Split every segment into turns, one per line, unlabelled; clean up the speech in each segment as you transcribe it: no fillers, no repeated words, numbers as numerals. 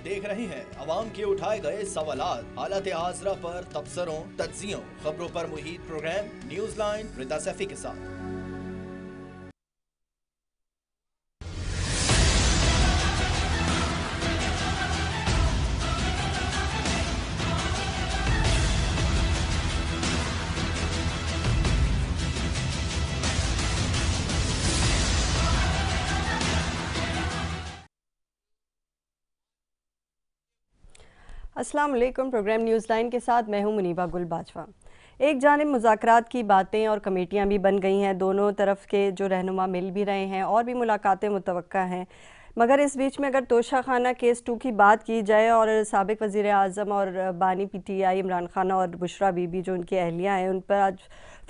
देख रहे हैं अवाम के उठाए गए सवालात, हालत हाजरा पर तबसरों, तज्जियों, खबरों पर मुहित प्रोग्राम न्यूज लाइन रिदा सैफी के साथ।
अस्सलाम वालेकुम। प्रोग्राम न्यूज़ लाइन के साथ मैं हूं मुनीबा गुल बाजवा। एक जानिब मुज़ाकरात की बातें और कमेटियां भी बन गई हैं, दोनों तरफ के जो रहनुमा मिल भी रहे हैं और भी मुलाकातें मुतवक्का हैं, मगर इस बीच में अगर तोशा खाना केस 2 की बात की जाए और साबिक वज़ीर आज़म और बानी PTI इमरान खान और बुशरा बीबी जो उनकी अहलियाँ हैं उन पर आज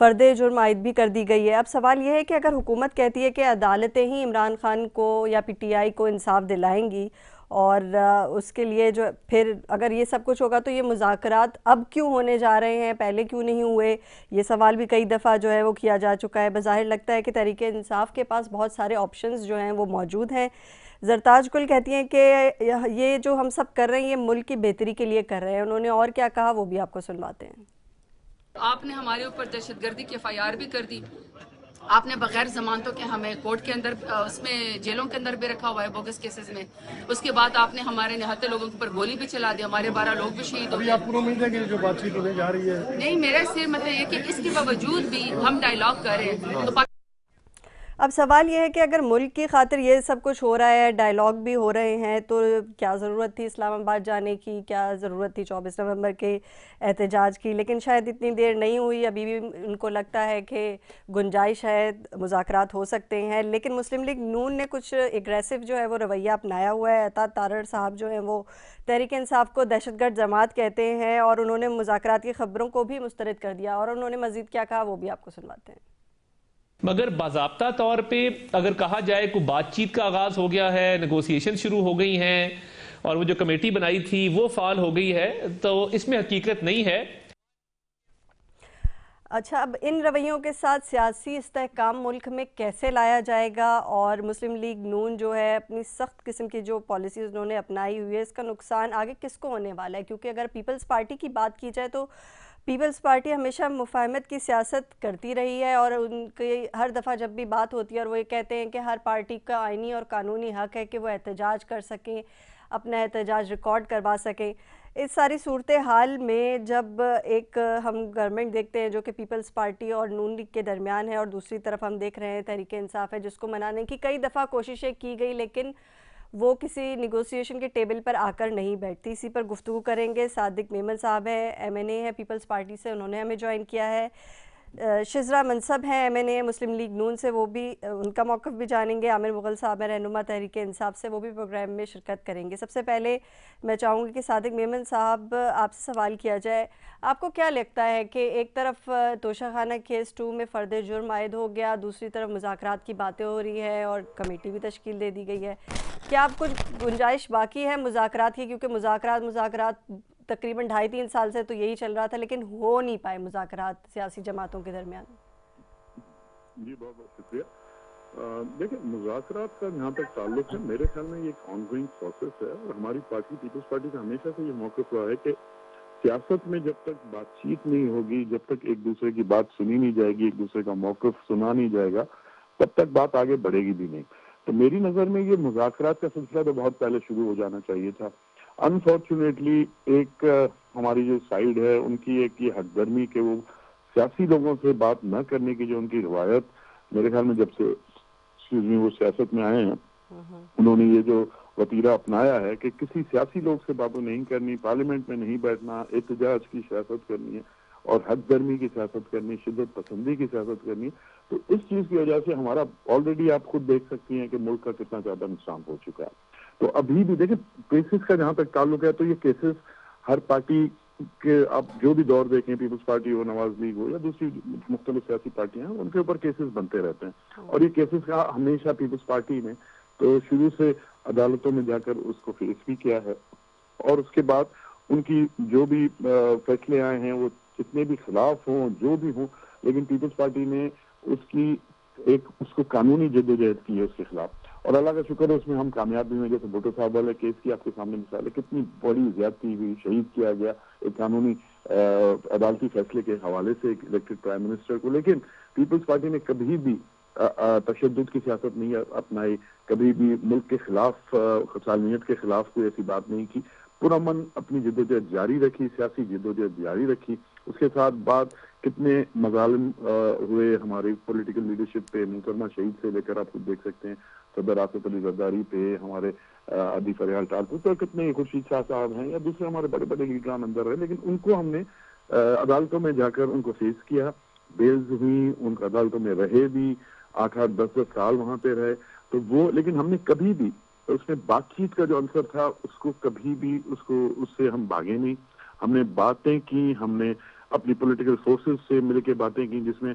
फ़र्द जुर्म आयद भी कर दी गई है। अब सवाल यह है कि अगर हुकूमत कहती है कि अदालतें ही इमरान खान को या PTI को इंसाफ दिलाएंगी और उसके लिए जो फिर अगर ये सब कुछ होगा तो ये मुज़ाकरात अब क्यों होने जा रहे हैं, पहले क्यों नहीं हुए, ये सवाल भी कई दफ़ा जो है वो किया जा चुका है। बज़ाहिर लगता है कि तहरीक इंसाफ के पास बहुत सारे ऑप्शंस जो हैं वो मौजूद हैं। ज़रताज गुल कहती हैं कि ये जो हम सब कर रहे हैं ये मुल्क की बेहतरी के लिए कर रहे हैं। उन्होंने और क्या कहा वो भी आपको सुनवाते हैं।
आपने हमारे ऊपर दहशतगर्दी की FIR भी कर दी, आपने बगैर जमानतों के हमें कोर्ट के अंदर उसमें जेलों के अंदर भी रखा हुआ है बोगस केसेस में। उसके बाद आपने हमारे निहत्ते लोगों के ऊपर गोली भी चला दी, हमारे 12 लोग भी शहीद हो गए।
आपको उम्मीद है कि जो बातचीत होने जा रही है?
नहीं, मेरा सिर्फ मतलब ये कि इसके बावजूद भी हम डायलॉग कर रहे हैं तो
अब सवाल ये है कि अगर मुल्क की खातिर ये सब कुछ हो रहा है, डायलॉग भी हो रहे हैं, तो क्या ज़रूरत थी इस्लामाबाद जाने की, क्या ज़रूरत थी 24 नवंबर के एहतजाज की। लेकिन शायद इतनी देर नहीं हुई, अभी भी उनको लगता है कि गुंजाइश है, मुज़ाकरात हो सकते हैं। लेकिन मुस्लिम लीग नून ने कुछ एग्रेसिव जो है वो रवैया अपनाया हुआ है। अता तारड़ साहब जो हैं वो तहरीक इंसाफ को दहशतगर्द जमात कहते हैं और उन्होंने मुज़ाकरात की खबरों को भी मुस्तरद कर दिया। और उन्होंने मज़ीद क्या कहा वो भी आपको सुनवाते हैं।
मगर बाज़ाब्ता तौर पे अगर कहा जाए को बातचीत का आगाज हो गया है, नेगोशिएशन शुरू हो गई हैं और वो जो कमेटी बनाई थी वो फाल हो गई है, तो इसमें हकीकत नहीं है।
अच्छा, अब इन रवैयों के साथ सियासी इस्तेहकाम मुल्क में कैसे लाया जाएगा और मुस्लिम लीग नून जो है अपनी सख्त किस्म की जो पॉलिसीज़ उन्होंने अपनाई हुई है इसका नुकसान आगे किसको होने वाला है। क्योंकि अगर पीपल्स पार्टी की बात की जाए तो पीपल्स पार्टी हमेशा मुफाहमत की सियासत करती रही है और उनकी हर दफ़ा जब भी बात होती है और वो ये कहते हैं कि हर पार्टी का आइनी और कानूनी हक है कि वो एहतजाज कर सकें, अपना एहतजाज रिकॉर्ड करवा सकें। इस सारी सूरत हाल में जब एक हम गवर्नमेंट देखते हैं जो कि पीपल्स पार्टी और नून लीग के दरमियान है और दूसरी तरफ हम देख रहे हैं तहरीक इंसाफ है जिसको मनाने की कई दफ़ा कोशिशें की गई लेकिन वो किसी निगोशिएशन के टेबल पर आकर नहीं बैठती। इसी पर गुफ्तगू करेंगे। सादिक मेमन साहब है, MNA है पीपल्स पार्टी से, उन्होंने हमें ज्वाइन किया है। शिजरा मनसब हैं, MNA मुस्लिम लीग नून से, वो भी उनका मौक़िफ़ भी जानेंगे। आमिर मुग़ल साहब हैं रहनुमा तहरीक इंसाफ से, वो भी प्रोग्राम में शिरकत करेंगे। सबसे पहले मैं चाहूँगी कि सादिक मेमन साहब आपसे सवाल किया जाए, आपको क्या लगता है कि एक तरफ तोशा खाना केस 2 में फ़र्द जुर्म आयद हो गया, दूसरी तरफ मुज़ाकरात की बातें हो रही है और कमेटी भी तश्कील दे दी गई है, क्या अब कुछ गुंजाइश बाकी है मुज़ाकरात की? क्योंकि मुज़ाकरात तकरीबन 2.5-3 साल से तो यही चल रहा था लेकिन हो नहीं पाए मुज़ाकरात सियासी जमातों के दरमियान।
जी बहुत बहुत शुक्रिया। देखिए, मुज़ाकरात का जहाँ तक ताल्लुक है मेरे ख्याल में ये एक ऑनगोइंग प्रोसेस है और हमारी पार्टी पीपल्स पार्टी का हमेशा से ये मौक़िफ़ रहा है कि सियासत में जब तक बातचीत नहीं होगी, जब तक एक दूसरे की बात सुनी नहीं जाएगी, एक दूसरे का मौक़िफ़ सुना नहीं जाएगा, तब तक बात आगे बढ़ेगी भी नहीं। तो मेरी नज़र में ये मुज़ाकरात का सिलसिला तो बहुत पहले शुरू हो जाना चाहिए था। अनफॉर्चुनेटली एक हमारी जो साइड है उनकी एक ये हकदर्मी के वो सियासी लोगों से बात न करने की जो उनकी रवायत मेरे ख्याल में जब से वो सियासत में आए हैं उन्होंने ये जो वतीरा अपनाया है कि किसी सियासी लोग से बातें नहीं करनी, पार्लियामेंट में नहीं बैठना, एहतजाज की सियासत करनी है और हकदर्मी की सियासत करनी, शिद्दत पसंदी की सियासत करनी। तो इस चीज की वजह से हमारा ऑलरेडी आप खुद देख सकती हैं कि मुल्क का कितना ज्यादा नुकसान हो चुका है। तो अभी भी देखिए केसेस का जहां तक ताल्लुक है तो ये केसेस हर पार्टी के आप जो भी दौर देखें, पीपल्स पार्टी हो, नवाज लीग हो या दूसरी मुख्तलिफ सियासी पार्टियां हैं, उनके ऊपर केसेस बनते रहते हैं और ये केसेस का हमेशा पीपल्स पार्टी ने तो शुरू से अदालतों में जाकर उसको फेस भी किया है और उसके बाद उनकी जो भी फैसले आए हैं वो जितने भी खिलाफ हों, जो भी हों, लेकिन पीपल्स पार्टी ने उसकी एक उसको कानूनी जद्दोजहद की है उसके खिलाफ और अल्लाह का शुक्र है उसमें हम कामयाब भी हुए। जैसे भुट्टो साहब वाले केस की आपके सामने मिसाल है, कितनी बड़ी ज्यादती हुई, शहीद किया गया एक कानूनी अदालती फैसले के हवाले से एक इलेक्टेड प्राइम मिनिस्टर को। लेकिन पीपल्स पार्टी ने कभी भी तशद्दुद की सियासत नहीं अपनाई, कभी भी मुल्क के खिलाफ सालमियत के खिलाफ कोई ऐसी बात नहीं की। पुरअमन अपनी जिद्दोजहद जारी रखी, सियासी जिद्दोजहद जारी रखी। उसके साथ बाद कितने मजालिम हुए हमारी पॉलिटिकल लीडरशिप पे, मुकरमा शहीद से लेकर आप खुद देख सकते हैं सदर आसिफ अली जरदारी पे, हमारे अदी फरियाल टालपुर पर कितने, खुर्शीद शाह साहब हैं या दूसरे हमारे बड़े बड़े लीडरान अंदर रहे, लेकिन उनको हमने अदालतों में जाकर उनको फेस किया, बेल्स हुई, उनको अदालतों में रहे भी, 8-8, 10-10 साल वहां पे रहे। तो वो, लेकिन हमने कभी भी उसमें बातचीत का जो आंसर था उसको कभी भी उससे हम भागे नहीं। हमने बातें की, हमने अपनी पॉलिटिकल फोर्सेस से मिलकर बातें की, जिसमें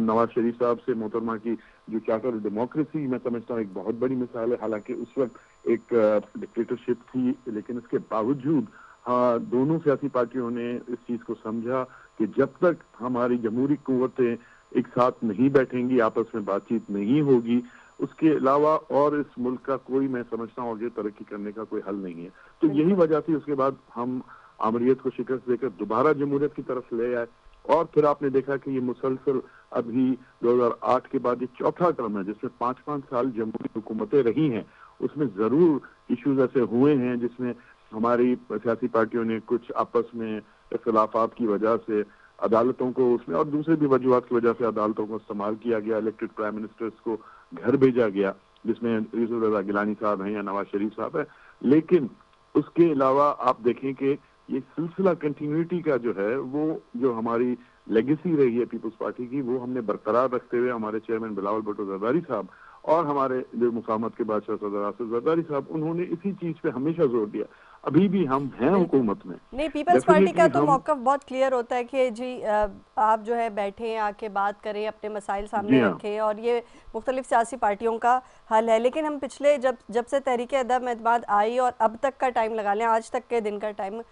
नवाज शरीफ साहब से मोहतरमा की जो चार्टर डेमोक्रेसी मैं समझता हूँ एक बहुत बड़ी मिसाल है। हालांकि उस वक्त एक डिक्टेटरशिप थी, लेकिन इसके बावजूद हाँ दोनों सियासी पार्टियों ने इस चीज को समझा कि जब तक हमारी जमहूरी कुव्वतें एक साथ नहीं बैठेंगी, आपस में बातचीत नहीं होगी, उसके अलावा और इस मुल्क का कोई, मैं समझता हूँ, आगे तरक्की करने का कोई हल नहीं है। तो यही वजह थी। उसके बाद हम आमरीत को शिकस्त देकर दोबारा जमहूरियत की तरफ ले आए, और फिर आपने देखा कि ये मुसलसल अभी 2008 के बाद ये चौथा टर्म है जिसमें 5-5 साल जमहूरी हुकूमतें रही हैं। उसमें जरूर इश्यूज ऐसे हुए हैं जिसमें हमारी सियासी पार्टियों ने कुछ आपस में इख्तिलाफात की वजह से अदालतों को उसमें, और दूसरे भी वजूहात की वजह से अदालतों को इस्तेमाल किया गया, इलेक्टेड प्राइम मिनिस्टर्स को घर भेजा गया, जिसमें यूसुफ रजा गिलानी साहब हैं या नवाज शरीफ साहब है। लेकिन उसके अलावा आप देखें कि ये सिलसिला कंटिन्यूटी का जो है, वो जो हमारी लेगेसी रही है पीपल्स पार्टी की, वो हमने बरकरार रखते हुए हमारे चेयरमैन बिलावल भुट्टो जरदारी साहब और हमारे जो मुकामत के बादशाह सदर आसिफ जरदारी साहब, उन्होंने इसी चीज पे हमेशा जोर दिया। अभी भी हम हैं हुकूमत में।
नहीं, पीपल्स पार्टी का तो मौक़िफ़ बहुत क्लियर होता है कि जी आप जो है बैठें, आके बात करें, अपने मसाइल सामने रखें, और ये मुख्तलिफ सियासी पार्टियों का हल है। लेकिन हम पिछले जब से तहरीक अदम एतमाद आई और अब तक का टाइम लगा लें, आज तक के दिन का टाइम,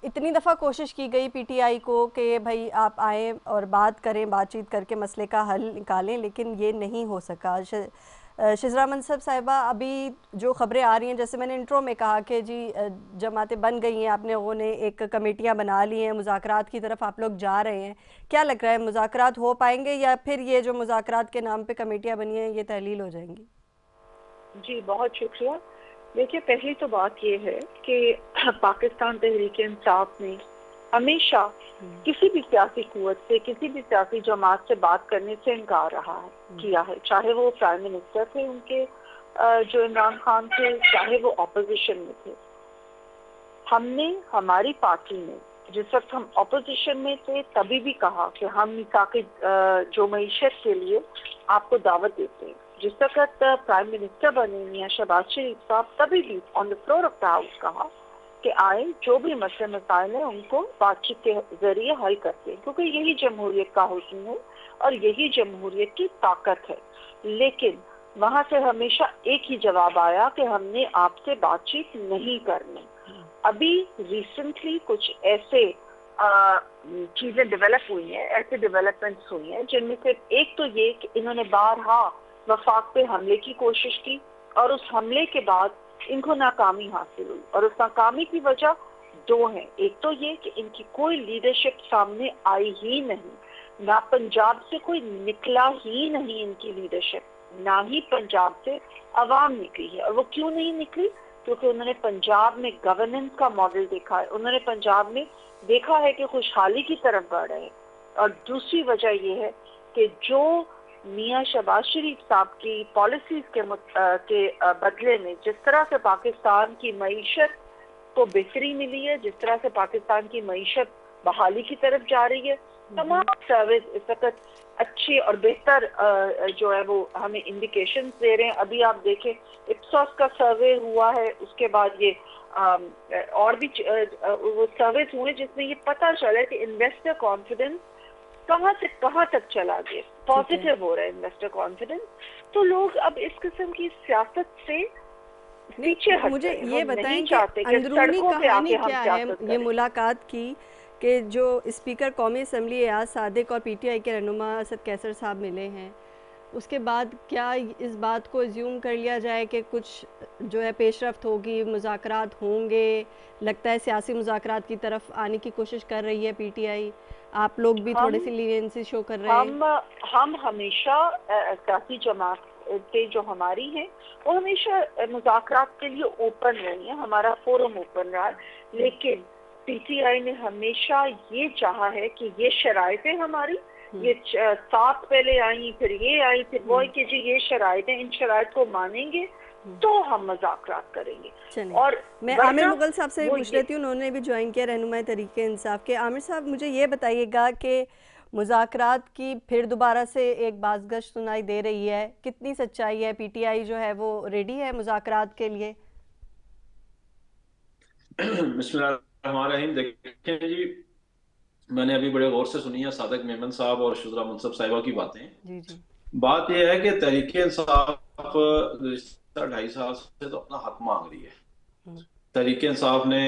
इतनी दफ़ा कोशिश की गई पीटीआई को कि भाई आप आएँ और बात करें, बातचीत करके मसले का हल निकालें, लेकिन ये नहीं हो सका। शिजरा मनसब साहिबा, अभी जो खबरें आ रही हैं, जैसे मैंने इंट्रो में कहा कि जी जमातें बन गई हैं, आप लोगों ने एक कमेटियां बना ली हैं, मुज़ाकरात की तरफ आप लोग जा रहे हैं, क्या लग रहा है मुज़ाकरात हो पाएंगे या फिर ये जो मुज़ाकरात के नाम पे कमेटियां बनी हैं ये तहलील हो जाएंगी?
जी बहुत शुक्रिया। देखिए, पहली तो बात ये है कि पाकिस्तान तहरीक इंसाफ ने हमेशा किसी भी सियासी कुव्वत से, किसी भी सियासी जमात से बात करने से इनकार किया है, चाहे वो प्राइम मिनिस्टर थे उनके जो इमरान खान थे, चाहे वो ऑपोजिशन में थे। हमने, हमारी पार्टी ने जिस वक्त हम ऑपोजिशन में थे तभी भी कहा कि हम मिसाक जो मईशत के लिए आपको दावत देते हैं। जिस वक्त प्राइम मिनिस्टर बने मियां शहबाज शरीफ साहब, तभी भी on the floor of the house कहा कि आए, जो भी मसले मसाइल हैं उनको बातचीत के जरिए हल करते हैं, क्योंकि यही जमहूरियत का हुस्न है और यही जमहूरियत की ताकत है। लेकिन वहां से हमेशा एक ही जवाब आया कि हमने आपसे बातचीत नहीं करनी। अभी रिसेंटली कुछ ऐसे चीजें डेवलप हुई हैं, ऐसे डेवलपमेंट्स हुई हैं, जिनमें से एक तो ये कि इन्होंने बारहा वफाक पे हमले की कोशिश की और उस हमले के बाद इनको नाकामी हासिल हुई, और उस नाकामी की वजह दो हैं। एक तो ये कि इनकी कोई लीडरशिप सामने आई ही नहीं, ना पंजाब से कोई निकला ही नहीं इनकी लीडरशिप, ना ही पंजाब से अवाम निकली है। और वो क्यों नहीं निकली? क्योंकि उन्होंने पंजाब में गवर्नेंस का मॉडल देखा है, उन्होंने पंजाब में देखा है कि खुशहाली की तरफ बढ़ रहे हैं। और दूसरी वजह यह है कि जो मियां शहबाज शरीफ साहब की पॉलिसीज के बदले में जिस तरह से पाकिस्तान की मईशत को बेहतरी मिली है, जिस तरह से पाकिस्तान की मईशत बहाली की तरफ जा रही है, तमाम सर्विस इस वक्त अच्छी और बेहतर जो है वो हमें इंडिकेशन दे रहे हैं। अभी आप देखें, इप्सॉस का सर्वे हुआ है, उसके बाद ये और भी वो सर्वे हुए जिसमें ये पता चला है कि इन्वेस्टर कॉन्फिडेंस कहाँ से कहाँ तक चला गया, पॉजिटिव हो रहा है इन्वेस्टर कॉन्फिडेंस। तो लोग अब इस किस्म की सियासत से नीचे हट
मुझे
रहे हैं।
ये बताएं कि अंदरूनी कहानी क्या है ये मुलाकात की, कि जो स्पीकर कौमी असम्बली एयाज सादिक और पीटीआई के रहनुमा असद कैसर साहब मिले हैं, उसके बाद क्या इस बात को अज्यूम कर लिया जाए कि कुछ जो है पेशरफ्त होगी, मुज़ाकरात होंगे? लगता है सियासी मुज़ाकरात की तरफ आने की कोशिश कर रही है पीटीआई। आप लोग भी थोड़ी सी लीनियंसी शो कर रहे हैं।
हम हमेशा सियासी जमातें जो हमारी हैं वो हमेशा मुज़ाकरात के लिए ओपन रही है, हमारा फोरम ओपन रहा है। लेकिन पीटीआई ने हमेशा ये चाहा है कि ये शराइतें हमारी, ये 7 पहले आई, फिर ये आई, फिर वो आई कि जी ये शराइतें, इन शराइत को मानेंगे तो हम मुज़ाकरात करेंगे। और
मैं आमिर मुगल साहब से पूछ लेती हूँ, उन्होंने भी ज्वाइन किया रहनुमाई तहरीके इंसाफ के। आमिर साहब, मुझे ये बताइएगा कि मुज़ाकरात की फिर दोबारा से एक बाज़गश्त सुनाई दे रही है, कितनी सच्चाई है? पीटीआई जो है वो रेडी है मुज़ाकरात के लिए?
बिस्मिल्लाहिर्रहमानिर्रहीम। देखें जी, मैंने अभी बड़े गौर से सुनी है सादिक मेमन साहब और शुज़रा मुनसब साहिबा की बातें।
जी जी।
बात यह है कि तहरीके इंसाफ 2.5 साल से तो अपना हक मांग रही है। तहरीके इंसाफ ने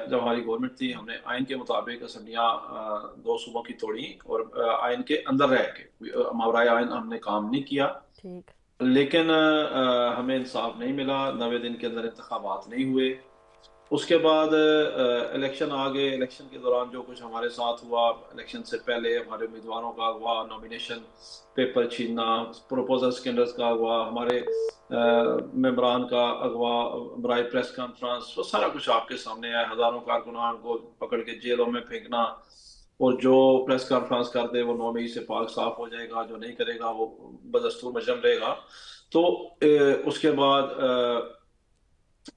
जब हमारी गवर्नमेंट थी, हमने आइन के मुताबिक असम्बलियाँ 2 सूबों की तोड़ी और आइन के अंदर रह के मावराए आइन हमने काम नहीं किया।
ठीक।
लेकिन हमें इंसाफ नहीं मिला। 90 दिन के अंदर इंतखाबात नहीं हुए। उसके बाद इलेक्शन आ गए। इलेक्शन के दौरान जो कुछ हमारे साथ हुआ, इलेक्शन से पहले हमारे उम्मीदवारों का अगवा, नॉमिनेशन पेपर छीनना, प्रोपोजल स्कैंडल्स का अगवा, हमारे मेंबरान का अगवा, बराए प्रेस कॉन्फ्रेंस, वो सारा कुछ आपके सामने है। हज़ारों कारकुनान को पकड़ के जेलों में फेंकना, और जो प्रेस कॉन्फ्रेंस कर दे वो 9 मई से पाक साफ हो जाएगा, जो नहीं करेगा वो बदस्तूर मजरम रहेगा। तो उसके बाद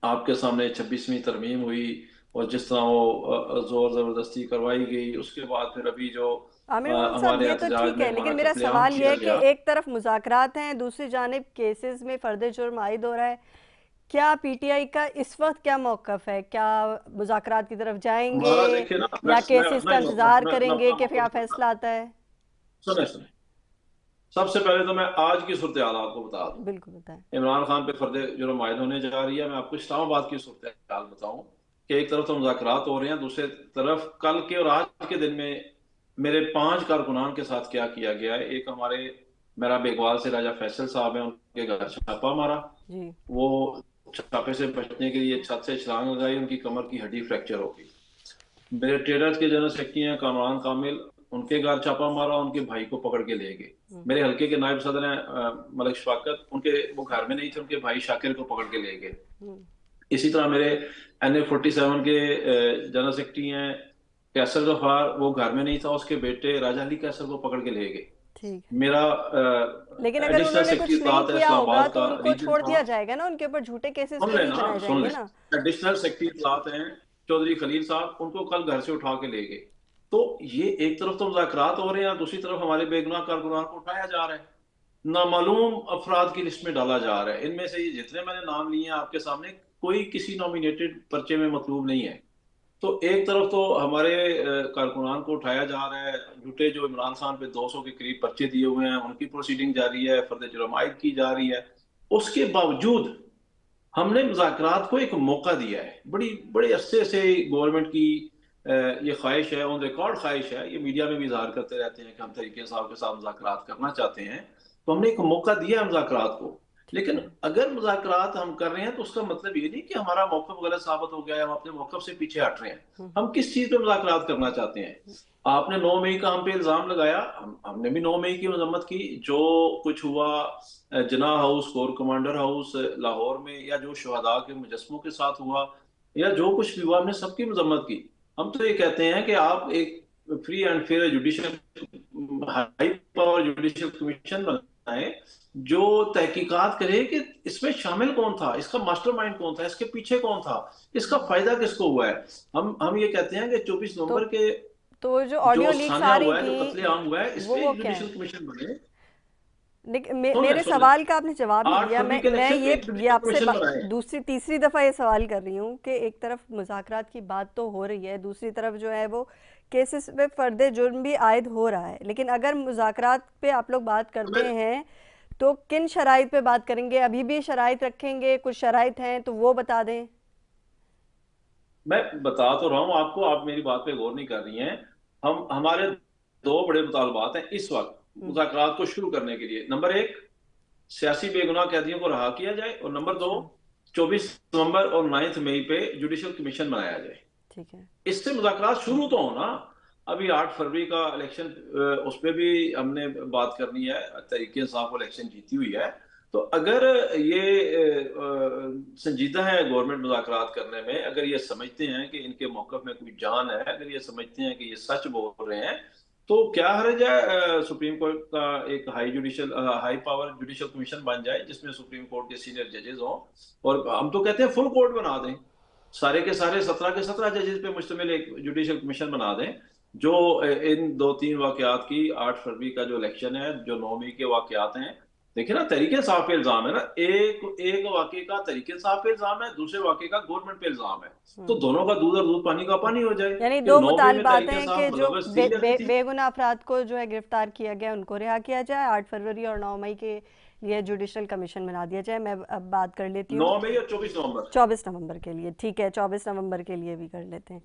आपके सामने 26वीं तरमीम हुई और जिस तरह वो जोर जबरदस्ती करवाई गई, उसके बाद फिर अभी जो
आमिर साहब, ये तो ठीक है, लेकिन मेरा सवाल ये है कि एक तरफ मुज़ाकरात हैं, दूसरी जानिब केसेस में फर्द जुर्म आयद हो रहा है। क्या पीटीआई का इस वक्त क्या मौक़िफ़ है? क्या मुज़ाकरात की तरफ जाएंगे या केसेस का इंतजार करेंगे कि क्या फैसला आता है?
सुने, सबसे पहले तो मैं आज की सूरत हाल आपको बता दूं।
बिल्कुल बताएं।
इमरान खान पे फर्द जुर्म आयद होने जा रही है। मैं आपको इस्लामाबाद की सूरत हाल बताऊं कि एक तरफ तो मुज़ाकरात हो रहे हैं, दूसरी तरफ कल के और आज के दिन में मेरे 5 कारकुनान के साथ क्या किया गया है। एक हमारे मेरा बेगवाल से राजा फैसल साहब हैं, उनके घर छापा मारा। वो छापे से बचने के लिए छत से छलांग लगाई, उनकी कमर की हड्डी फ्रैक्चर हो गई। मेरे ट्रेडर्स के जनरल सेक्रेटरी हैं कामरान कामिल, उनके घर छापा मारा, उनके भाई को पकड़ के ले गए। मेरे हल्के के नायब सदर हैं मलिक शफाकत, उनके वो घर में नहीं थे, उनके भाई शाकिर को पकड़ के ले गए। इसी तरह मेरे NA-47 के जनरल सेक्रेटरी हैं कैसर गफार, वो घर में नहीं था, उसके बेटे राजा अली कैसर को पकड़ के ले गए। मेरा
लेकिन अगर उन्होंने कुछ नहीं किया होगा तो उनको छोड़ दिया जाएगा ना, उनके ऊपर झूठे केसेस नहीं बनाए जाएंगे ना।
एडिशनल सेक्रेटरी इत्तलात हैं चौधरी खलील साहब, उनको कल घर से उठा के ले गए। तो ये एक तरफ तो मुज़ाकरात हो रहे हैं, दूसरी तरफ हमारे बेगुनाह कारकुनान को उठाया जा रहा है, नामालूम अफराद की लिस्ट में डाला जा रहा है। इनमें से ये जितने मैंने नाम लिए हैं आपके सामने, कोई किसी नॉमिनेटेड पर्चे में मतलूब नहीं है। तो एक तरफ तो हमारे कारकुनान को उठाया जा रहा है, झूठे जो इमरान खान पे 200 के करीब पर्चे दिए हुए हैं उनकी प्रोसीडिंग जारी है, फर्द जुर्म आयद की जा रही है। उसके बावजूद हमने मुज़ाकरात को एक मौका दिया है। बड़े अरसे से गवर्नमेंट की ये ख्वाहिश है, ऑन रिकॉर्ड ख्वाहिश है, ये मीडिया में भी इजहार करते रहते हैं कि हम तरीके साहब के साथ मुज़ाकरात करना चाहते हैं। तो हमने एक मौका दिया है मुज़ाकरात को। लेकिन अगर मुज़ाकरात हम कर रहे हैं तो उसका मतलब ये नहीं कि हमारा मौक़िफ़ गलत साबित हो गया है, हम अपने मौक़िफ़ से पीछे हट रहे हैं। हम किस चीज़ पे मुज़ाकरात करना चाहते हैं? आपने 9 मई का हम पे इल्ज़ाम लगाया, हमने भी 9 मई की मजम्मत की। जो कुछ हुआ जना house, core commander house Lahore में, या जो शहदा के मुजस्मों के साथ हुआ, या जो कुछ भी हुआ, हमने सबकी मजम्मत की। हम तो ये कहते हैं कि आप एक free and fair judicial high power judicial commission बनाएं जो तहकीकात करे कि इसमें शामिल कौन था, इसका मास्टरमाइंड कौन था, इसके पीछे कौन था, इसका फायदा किसको हुआ है। हम ये कहते हैं कि 24 नवंबर के
तो जो ऑडियो लीक्स आ रही थी,
कत्लेआम हुआ है, इस पे जुडिशियल कमीशन बने।
मेरे सवाल का आपने जवाब नहीं दिया। मैं ये आपसे दूसरी तीसरी दफ़ा ये सवाल कर रही हूँ कि एक तरफ मुज़ाकरात की बात तो हो रही है, दूसरी तरफ जो है वो केसेस पे फर्द जुर्म भी आयद हो रहा है। लेकिन अगर मुज़ाकरात पे आप लोग बात करते हैं तो किन शराइत पे बात करेंगे? अभी भी शराइत रखेंगे? कुछ शराइत हैं तो वो बता दें।
मैं बता तो रहा हूँ आपको, आप मेरी बात पे गौर नहीं कर रही हैं। हमारे 2 बड़े मुतालबात हैं इस वक्त। मुज़ाकरात को शुरू करने के लिए। नंबर 1, सियासी बेगुनाह कैदियों को रहा किया जाए, और नंबर 2, 24 नवंबर और 9 मई पे जुडिशल कमीशन बनाया जाए।
ठीक है,
इससे मुज़ाकरात शुरू तो हो ना। अभी 8 फरवरी का इलेक्शन, उस पर भी हमने बात करनी है। तहरीक इंसाफ इलेक्शन जीती हुई है, तो अगर ये संजीदा है गवर्नमेंट मुज़ाकरात करने में, अगर ये समझते हैं कि इनके मौक़िफ़ में कोई जान है, अगर ये समझते हैं कि ये सच बोल रहे हैं, तो क्या हर्ज है सुप्रीम कोर्ट का एक हाई पावर जुडिशल कमीशन बन जाए, जिसमें सुप्रीम कोर्ट के सीनियर जजेस हों, और हम तो कहते हैं फुल कोर्ट बना दें, सारे के सारे 17 के 17 जजेस पे मुश्तमिल एक जुडिशल कमीशन बना दें, जो इन 2-3 वाकयात की, 8 फरवरी का जो इलेक्शन है, जो 9 मई के वाकयात हैं, देखिए ना, तहरीक इंसाफ पे इल्जाम है ना, एक वाकये का तहरीक इंसाफ पे इल्जाम है, दूसरे वाकये का गवर्नमेंट पे इल्जाम है, तो दोनों का दूध और दूध पानी का पानी हो जाए।
यानी दो मुतालबात हैं कि जो बेगुनाह अफराद को जो है गिरफ्तार किया गया उनको रिहा किया जाए, 8 फरवरी और 9 मई के लिए जुडिशल कमीशन बना दिया जाए। मैं अब बात कर लेती हूँ
9 मई और
24 नवंबर के लिए। ठीक है, 24 नवंबर के लिए भी कर लेते हैं।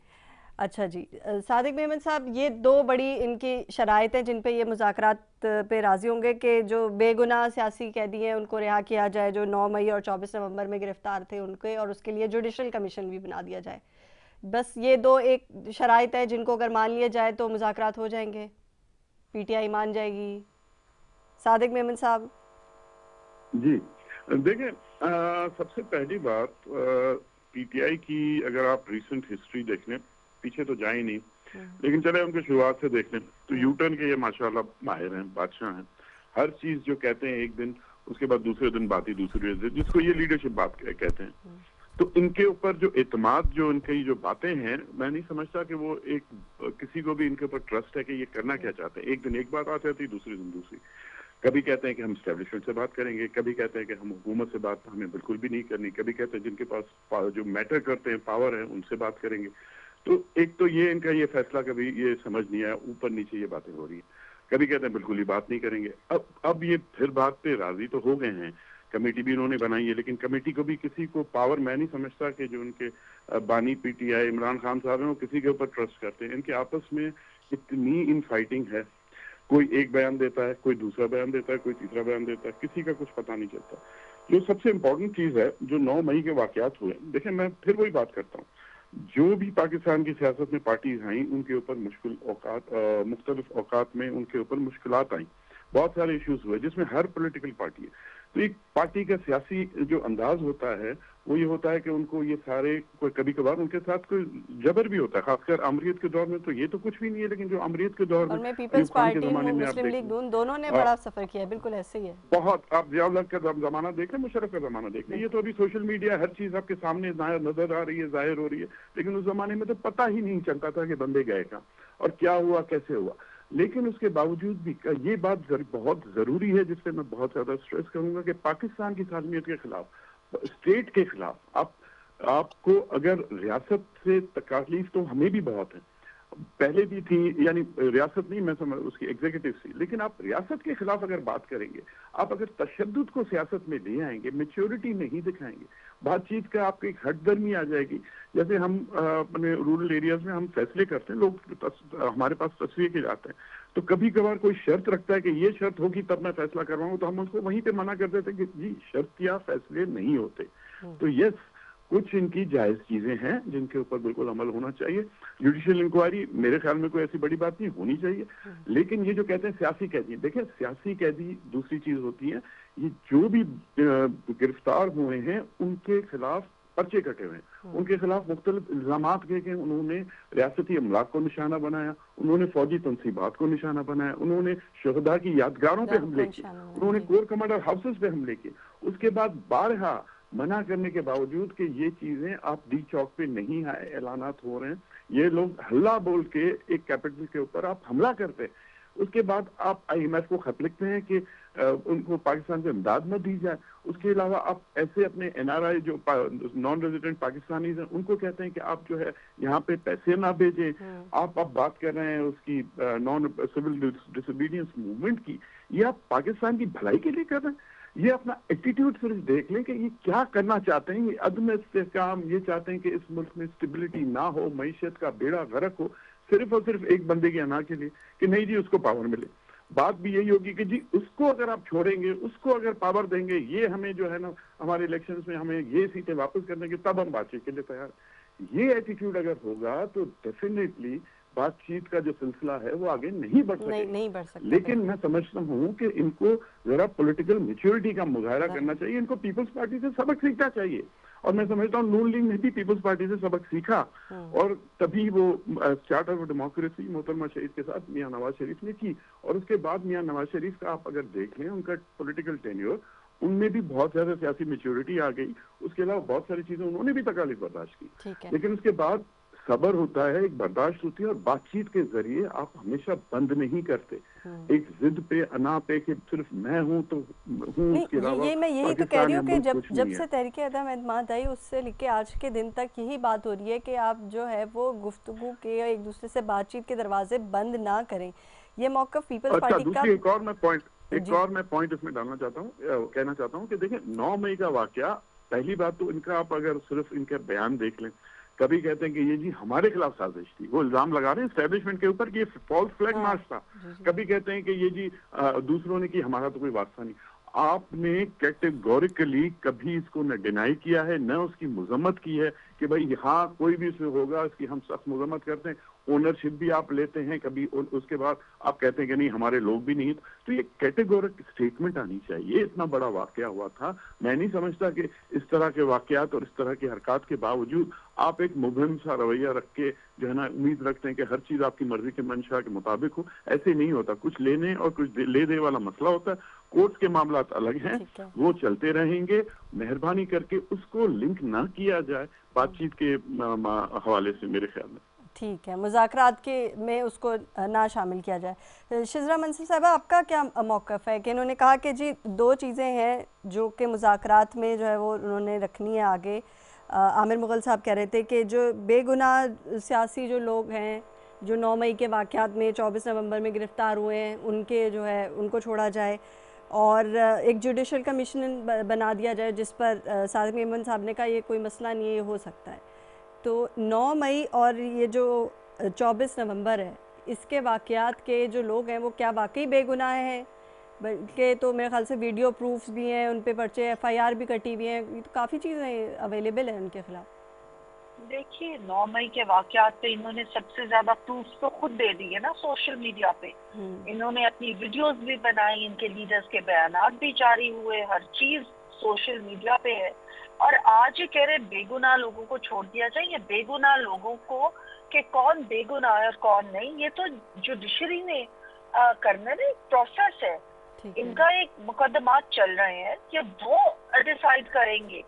अच्छा जी, सादिक मेमन साहब, ये दो बड़ी इनकी शराइत हैं जिन पे ये मुज़ाकरात पे राज़ी होंगे कि जो बेगुनाह सियासी कैदी हैं उनको रिहा किया जाए, जो 9 मई और 24 नवंबर में गिरफ्तार थे उनके, और उसके लिए जुडिशल कमीशन भी बना दिया जाए। बस ये दो एक शराइत है जिनको अगर मान लिया जाए तो मुज़ाकरात हो जाएंगे, पीटीआई मान जाएगी। सादिक मेमन साहब
जी देखिए, सबसे पहली बात, पीटीआई की अगर आप रिसेंट हिस्ट्री देख लें, पीछे तो जाए नहीं, लेकिन चले उनके शुरुआत से देख लें, तो यूटर्न के ये माशाल्लाह माहिर हैं, बादशाह हैं। हर चीज जो कहते हैं एक दिन, उसके बाद दूसरे दिन बात ही दूसरी, जिसको ये लीडरशिप बात कहते हैं। तो इनके ऊपर जो एतमाद, जो इनकी जो बातें हैं, मैं नहीं समझता कि वो एक किसी को भी इनके ऊपर ट्रस्ट है कि ये करना क्या चाहते हैं। एक दिन एक बात आ जाती है, दूसरे दिन दूसरी। कभी कहते हैं कि हम एस्टेब्लिशमेंट से बात करेंगे, कभी कहते हैं कि हम हुकूमत से बात हमें बिल्कुल भी नहीं करनी, कभी कहते हैं जिनके पास जो मैटर करते हैं, पावर है, उनसे बात करेंगे। तो एक तो ये इनका ये फैसला कभी ये समझ नहीं आया, ऊपर नीचे ये बातें हो रही है। कभी कहते हैं बिल्कुल ही बात नहीं करेंगे। अब ये फिर बात पे राजी तो हो गए हैं, कमेटी भी उन्होंने बनाई है, लेकिन कमेटी को भी किसी को पावर, मैं नहीं समझता कि जो उनके बानी पीटीआई इमरान खान साहब हैं वो किसी के ऊपर ट्रस्ट करते हैं। इनके आपस में इतनी इन फाइटिंग है, कोई एक बयान देता है, कोई दूसरा बयान देता है, कोई तीसरा बयान देता है, किसी का कुछ पता नहीं चलता। जो सबसे इम्पोर्टेंट चीज है, जो 9 मई के वाकयात हुए, देखिए मैं फिर वही बात करता हूँ, जो भी पाकिस्तान की सियासत में पार्टीज आई, उनके ऊपर मुख्तलिफ औकात में उनके ऊपर मुश्किलात आई, बहुत सारे इश्यूज हुए, जिसमें हर पॉलिटिकल पार्टी है। तो एक पार्टी का सियासी जो अंदाज होता है वो ये होता है कि उनको ये सारे, कभी कभार उनके साथ कोई जबर भी होता है, खासकर अमरीत के दौर में तो ये तो कुछ भी नहीं है, लेकिन जो अमरीत के दौर में
पीपल्स पार्टी, मुस्लिम लीग नून, दोनों ने बड़ा सफर किया, बिल्कुल ऐसे ही है।
बहुत, आप जिया का जमाना देख लें, मुशर्रफ का जमाना देख लें, ये तो अभी सोशल मीडिया हर चीज आपके सामने नजर आ रही है, जाहिर हो रही है, लेकिन उस जमाने में तो पता ही नहीं चलता था कि बंदे गए कहाँ और क्या हुआ, कैसे हुआ। लेकिन उसके बावजूद भी ये बात बहुत जरूरी है, जिससे मैं बहुत ज्यादा स्ट्रेस करूंगा, कि पाकिस्तान की सालमियत के खिलाफ, स्टेट के खिलाफ आपको अगर रियासत से तकलीफ तो हमें भी बहुत है, पहले भी थी, यानी रियासत नहीं, मैं समझ उसकी एग्जीक्यूटिव थी, लेकिन आप रियासत के खिलाफ अगर बात करेंगे, आप अगर तशद्दुद को सियासत में ले आएंगे, मैच्योरिटी नहीं दिखाएंगे, बातचीत का आपकी हटदर्मी आ जाएगी। जैसे हम अपने रूरल एरियाज में हम फैसले करते हैं, लोग हमारे पास तस्वीर के जाते हैं, तो कभी कभार कोई शर्त रखता है कि ये शर्त होगी तब मैं फैसला करवाऊं, तो हम उसको वहीं पे मना कर देते हैं कि जी शर्तिया फैसले नहीं होते। तो यस, कुछ इनकी जायज चीजें हैं जिनके ऊपर बिल्कुल अमल होना चाहिए। जुडिशियल इंक्वायरी मेरे ख्याल में कोई ऐसी बड़ी बात नहीं होनी चाहिए, लेकिन ये जो कहते हैं सियासी कैदी, देखिए सियासी कैदी दूसरी चीज होती है, ये जो भी गिरफ्तार हुए हैं उनके खिलाफ पर्चे कटे हुए हैं, उनके खिलाफ मुख्तलिफ इल्जामात के उन्होंने रियासती अमलाक को निशाना बनाया, उन्होंने फौजी तंसीबात को निशाना बनाया, उन्होंने शहदा की यादगारों पे हमले किए, उन्होंने कोर कमांडर हाउसेस पे हमले किए। उसके बाद बारहा मना करने के बावजूद कि ये चीजें आप डी चौक पे नहीं आए, ऐलानात हो रहे हैं, ये लोग हल्ला बोल के एक कैपिटल के ऊपर आप हमला करते हैं। उसके बाद आप IMF को खत लिखते हैं कि उनको पाकिस्तान से इमदाद न दी जाए। उसके अलावा आप ऐसे अपने NRI जो नॉन रेजिडेंट पाकिस्तानीज हैं उनको कहते हैं कि आप जो है यहाँ पे पैसे ना भेजें। आप बात कर रहे हैं उसकी नॉन सिविल डिसोबीडियंस मूवमेंट की, ये आप पाकिस्तान की भलाई के लिए कर रहे हैं। ये अपना एटीट्यूड सिर्फ देख लें कि ये क्या करना चाहते हैं। ये अदम इस्तेहकाम, ये चाहते हैं कि इस मुल्क में स्टेबिलिटी ना हो, मईशत का बेड़ा गर्क हो, सिर्फ और सिर्फ एक बंदे के अना के लिए कि नहीं जी उसको पावर मिले। बात भी यही होगी कि जी उसको अगर आप छोड़ेंगे, उसको अगर पावर देंगे, ये हमें जो है ना हमारे इलेक्शंस में हमें ये सीटें वापस करने की, तब हम बातचीत के लिए तैयार। ये एटीट्यूड अगर होगा तो डेफिनेटली बातचीत का जो सिलसिला है वो आगे नहीं बढ़ सकेगा।
नहीं बढ़ सकता।
लेकिन मैं समझता हूँ कि इनको जरा पॉलिटिकल मैच्योरिटी का मुजाहरा करना चाहिए, इनको पीपल्स पार्टी से सबक सीखना चाहिए। और मैं समझता हूँ नून लीग ने भी पीपल्स पार्टी से सबक सीखा और तभी वो चार्टर ऑफ डेमोक्रेसी मोहतरमा शरीफ के साथ मियां नवाज शरीफ ने की। और उसके बाद मियां नवाज शरीफ का आप अगर देख लें उनका पॉलिटिकल टेन्योर, उनमें भी बहुत ज्यादा सियासी मैच्योरिटी आ गई। उसके अलावा बहुत सारी चीजें उन्होंने भी तकालीफ बर्दाश्त की, लेकिन उसके बाद सब्र होता है, एक बर्दाश्त होती है, और बातचीत के जरिए आप हमेशा बंद नहीं करते एक जिद पे, अना पे कि सिर्फ मैं हूं तो हूं, उसके अलावा
ये मैं यही तो कह रही हूँ कि जब से तहरीक अदम एतमाद आई उससे लेके आज के दिन तक यही बात हो रही है कि आप जो है वो गुफ्तगू के, एक दूसरे से बातचीत के दरवाजे बंद ना करें। ये मौक़िफ़ पीपल्स पार्टी का।
एक और मैं पॉइंट इसमें डालना चाहता हूँ, कहना चाहता हूँ कि देखिए 9 मई का वाकया, पहली बात तो इनका आप अगर सिर्फ इनके बयान देख लें, कभी कहते हैं कि ये जी हमारे खिलाफ साजिश थी, वो इल्जाम लगा रहे हैं एस्टेब्लिशमेंट के ऊपर कि ये फॉल्स फ्लैग मार्च था। कभी कहते हैं कि ये जी दूसरों ने कि हमारा तो कोई वास्ता नहीं। आपने कैटेगोरिकली कभी इसको न डिनाई किया है, न उसकी मजम्मत की है कि भाई हाँ कोई भी इसमें होगा इसकी हम सख्त मजम्मत करते हैं, ओनरशिप भी आप लेते हैं कभी, उसके बाद आप कहते हैं कि नहीं हमारे लोग भी नहीं। तो ये कैटेगोरिक स्टेटमेंट आनी चाहिए। इतना बड़ा वाकया हुआ था, मैं नहीं समझता कि इस तरह के वाकयात और इस तरह की हरकत के बावजूद आप एक मुबहिम सा रवैया रख के जो है ना उम्मीद रखते हैं कि हर चीज आपकी मर्जी के मंशा के मुताबिक हो। ऐसे नहीं होता, कुछ लेने और कुछ ले दे वाला मसला होता है। कोर्ट के मामला अलग हैं, वो चलते रहेंगे। मेहरबानी करके उसको लिंक ना किया जाए बातचीत के हवाले से, मेरे ख्याल में
ठीक है, मुज़ाकरात के में उसको ना शामिल किया जाए। शिजरा मंसूर साहबा, आपका क्या मौक़िफ़ है कि इन्होंने कहा कि जी 2 चीज़ें हैं जो कि मुज़ाकरात में जो है वो उन्होंने रखनी है आगे। आमिर मुग़ल साहब कह रहे थे कि जो बेगुनाह सियासी जो लोग हैं जो 9 मई के वाक़यात में 24 नवंबर में गिरफ़्तार हुए हैं, उनके जो है उनको छोड़ा जाए और एक जुडिशल कमीशन बना दिया जाए, जिस पर सादिक मेमन साहब ने कहा ये कोई मसला नहीं है, ये हो सकता है। तो 9 मई और ये जो 24 नवंबर है, इसके वाक़यात के जो लोग हैं वो क्या वाकई बेगुनाह हैं? बल्कि तो मेरे ख्याल से वीडियो प्रूफ्स भी हैं, उन पे पर्चे FIR भी कटी हुई हैं, ये तो काफ़ी चीज़ें अवेलेबल हैं उनके खिलाफ।
देखिए 9 मई के वाक़यात पे इन्होंने सबसे ज़्यादा प्रूफ्स तो खुद दे दिए ना सोशल मीडिया पे। इन्होंने अपनी वीडियोस भी बनाई, इनके लीडर्स के बयानात भी जारी हुए, हर चीज़ सोशल मीडिया पे है। और आज ये कह रहे बेगुनाह लोगों को छोड़ दिया जाए। ये बेगुनाह लोगों को कि कौन बेगुनाह है और कौन नहीं, ये तो जुडिशरी ने करना ना, एक प्रोसेस है। इनका एक मुकदमा चल रहे हैं कि वो डिसाइड करेंगे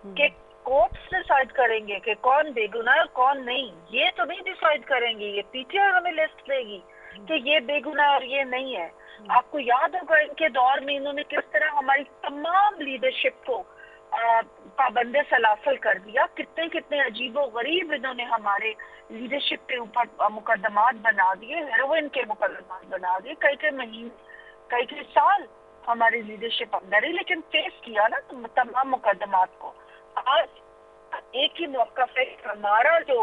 कि कोर्ट्स डिसाइड करेंगे कि कौन बेगुनाह है और कौन नहीं। ये तो नहीं डिसाइड करेंगे, ये PTI हमें लिस्ट देगी कि ये बेगुनाह और ये नहीं है। आपको याद होगा इनके दौर में इन्होंने किस तरह हमारी तमाम लीडरशिप को पाबंदे सलासल कर दिया। कितने कितने अजीबो गरीब इन्होंने हमारे लीडरशिप के ऊपर मुकदमात बना दिए, हेरोइन के मुकदमात बना दिए। कई महीने कई साल हमारी लीडरशिप अंदर ही, लेकिन फेस किया ना तमाम मुकदमात को। आज एक ही मौक़िफ़ है, हमारा जो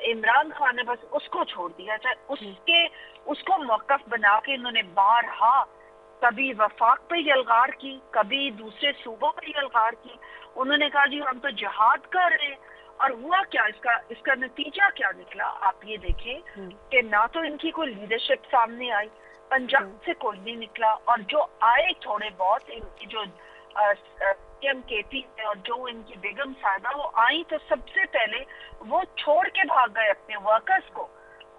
इमरान खान है बस उसको छोड़ दिया जाए। उसको मौक़िफ़ बना के इन्होंने बारहा कभी वफाक पे यलगार की, कभी दूसरे सूबों पे यलगार की। उन्होंने कहा जी हम तो जिहाद कर रहे हैं, और हुआ क्या, इसका नतीजा क्या निकला आप ये देखें कि ना तो इनकी कोई लीडरशिप सामने आई, पंजाब से कोई नहीं निकला, और जो आए थोड़े बहुत इनकी जो KP है और जो इनकी बेगम साहिबा वो आई तो सबसे पहले वो छोड़ के भाग गए अपने वर्कर्स को,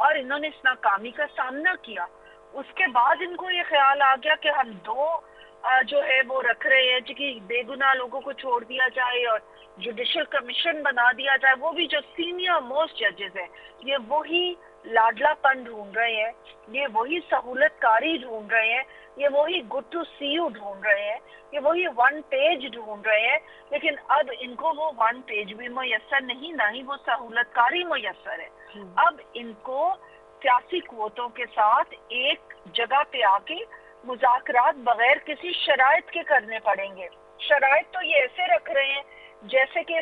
और इन्होंने इस नाकामी का सामना किया। उसके बाद इनको ये ख्याल आ गया कि हम 2 जो है वो रख रहे हैं कि बेगुनाह लोगों को छोड़ दिया जाए और जुडिशल कमीशन बना दिया जाए। वो भी जो सीनियर मोस्ट जजेस हैं, ये वही लाडलापन ढूंढ रहे हैं, ये वही सहूलतकारी ढूंढ रहे हैं, ये वही गुड टू सी यू ढूंढ रहे हैं, ये वही 1 पेज ढूंढ रहे हैं। लेकिन अब इनको वो 1 पेज भी मुयस्सर नहीं, ना ही वो सहूलतकारी मुयस्सर है। अब इनको सियासी कुव्वतों के साथ एक जगह पे आके मुज़ाकरात बगैर किसी शराइत के करने पड़ेंगे। शराइत तो ये ऐसे रख रहे हैं जैसे कि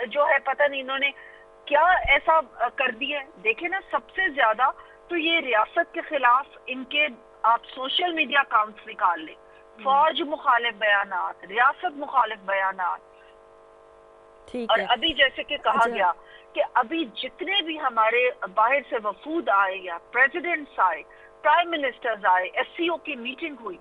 जो है पता नहीं इन्होंने क्या ऐसा कर दिया है। देखे ना, सबसे ज्यादा तो ये रियासत के खिलाफ इनके आप सोशल मीडिया अकाउंट्स निकाल लें, फौज मुखालिफ बयानात, रियासत मुखालिफ बयानात। और अभी जैसे कि कहा गया कि अभी जितने भी हमारे बाहर से वफूद आए या प्रेसिडेंट्स आए, प्राइम मिनिस्टर्स आए, एससीओ की मीटिंग हुई,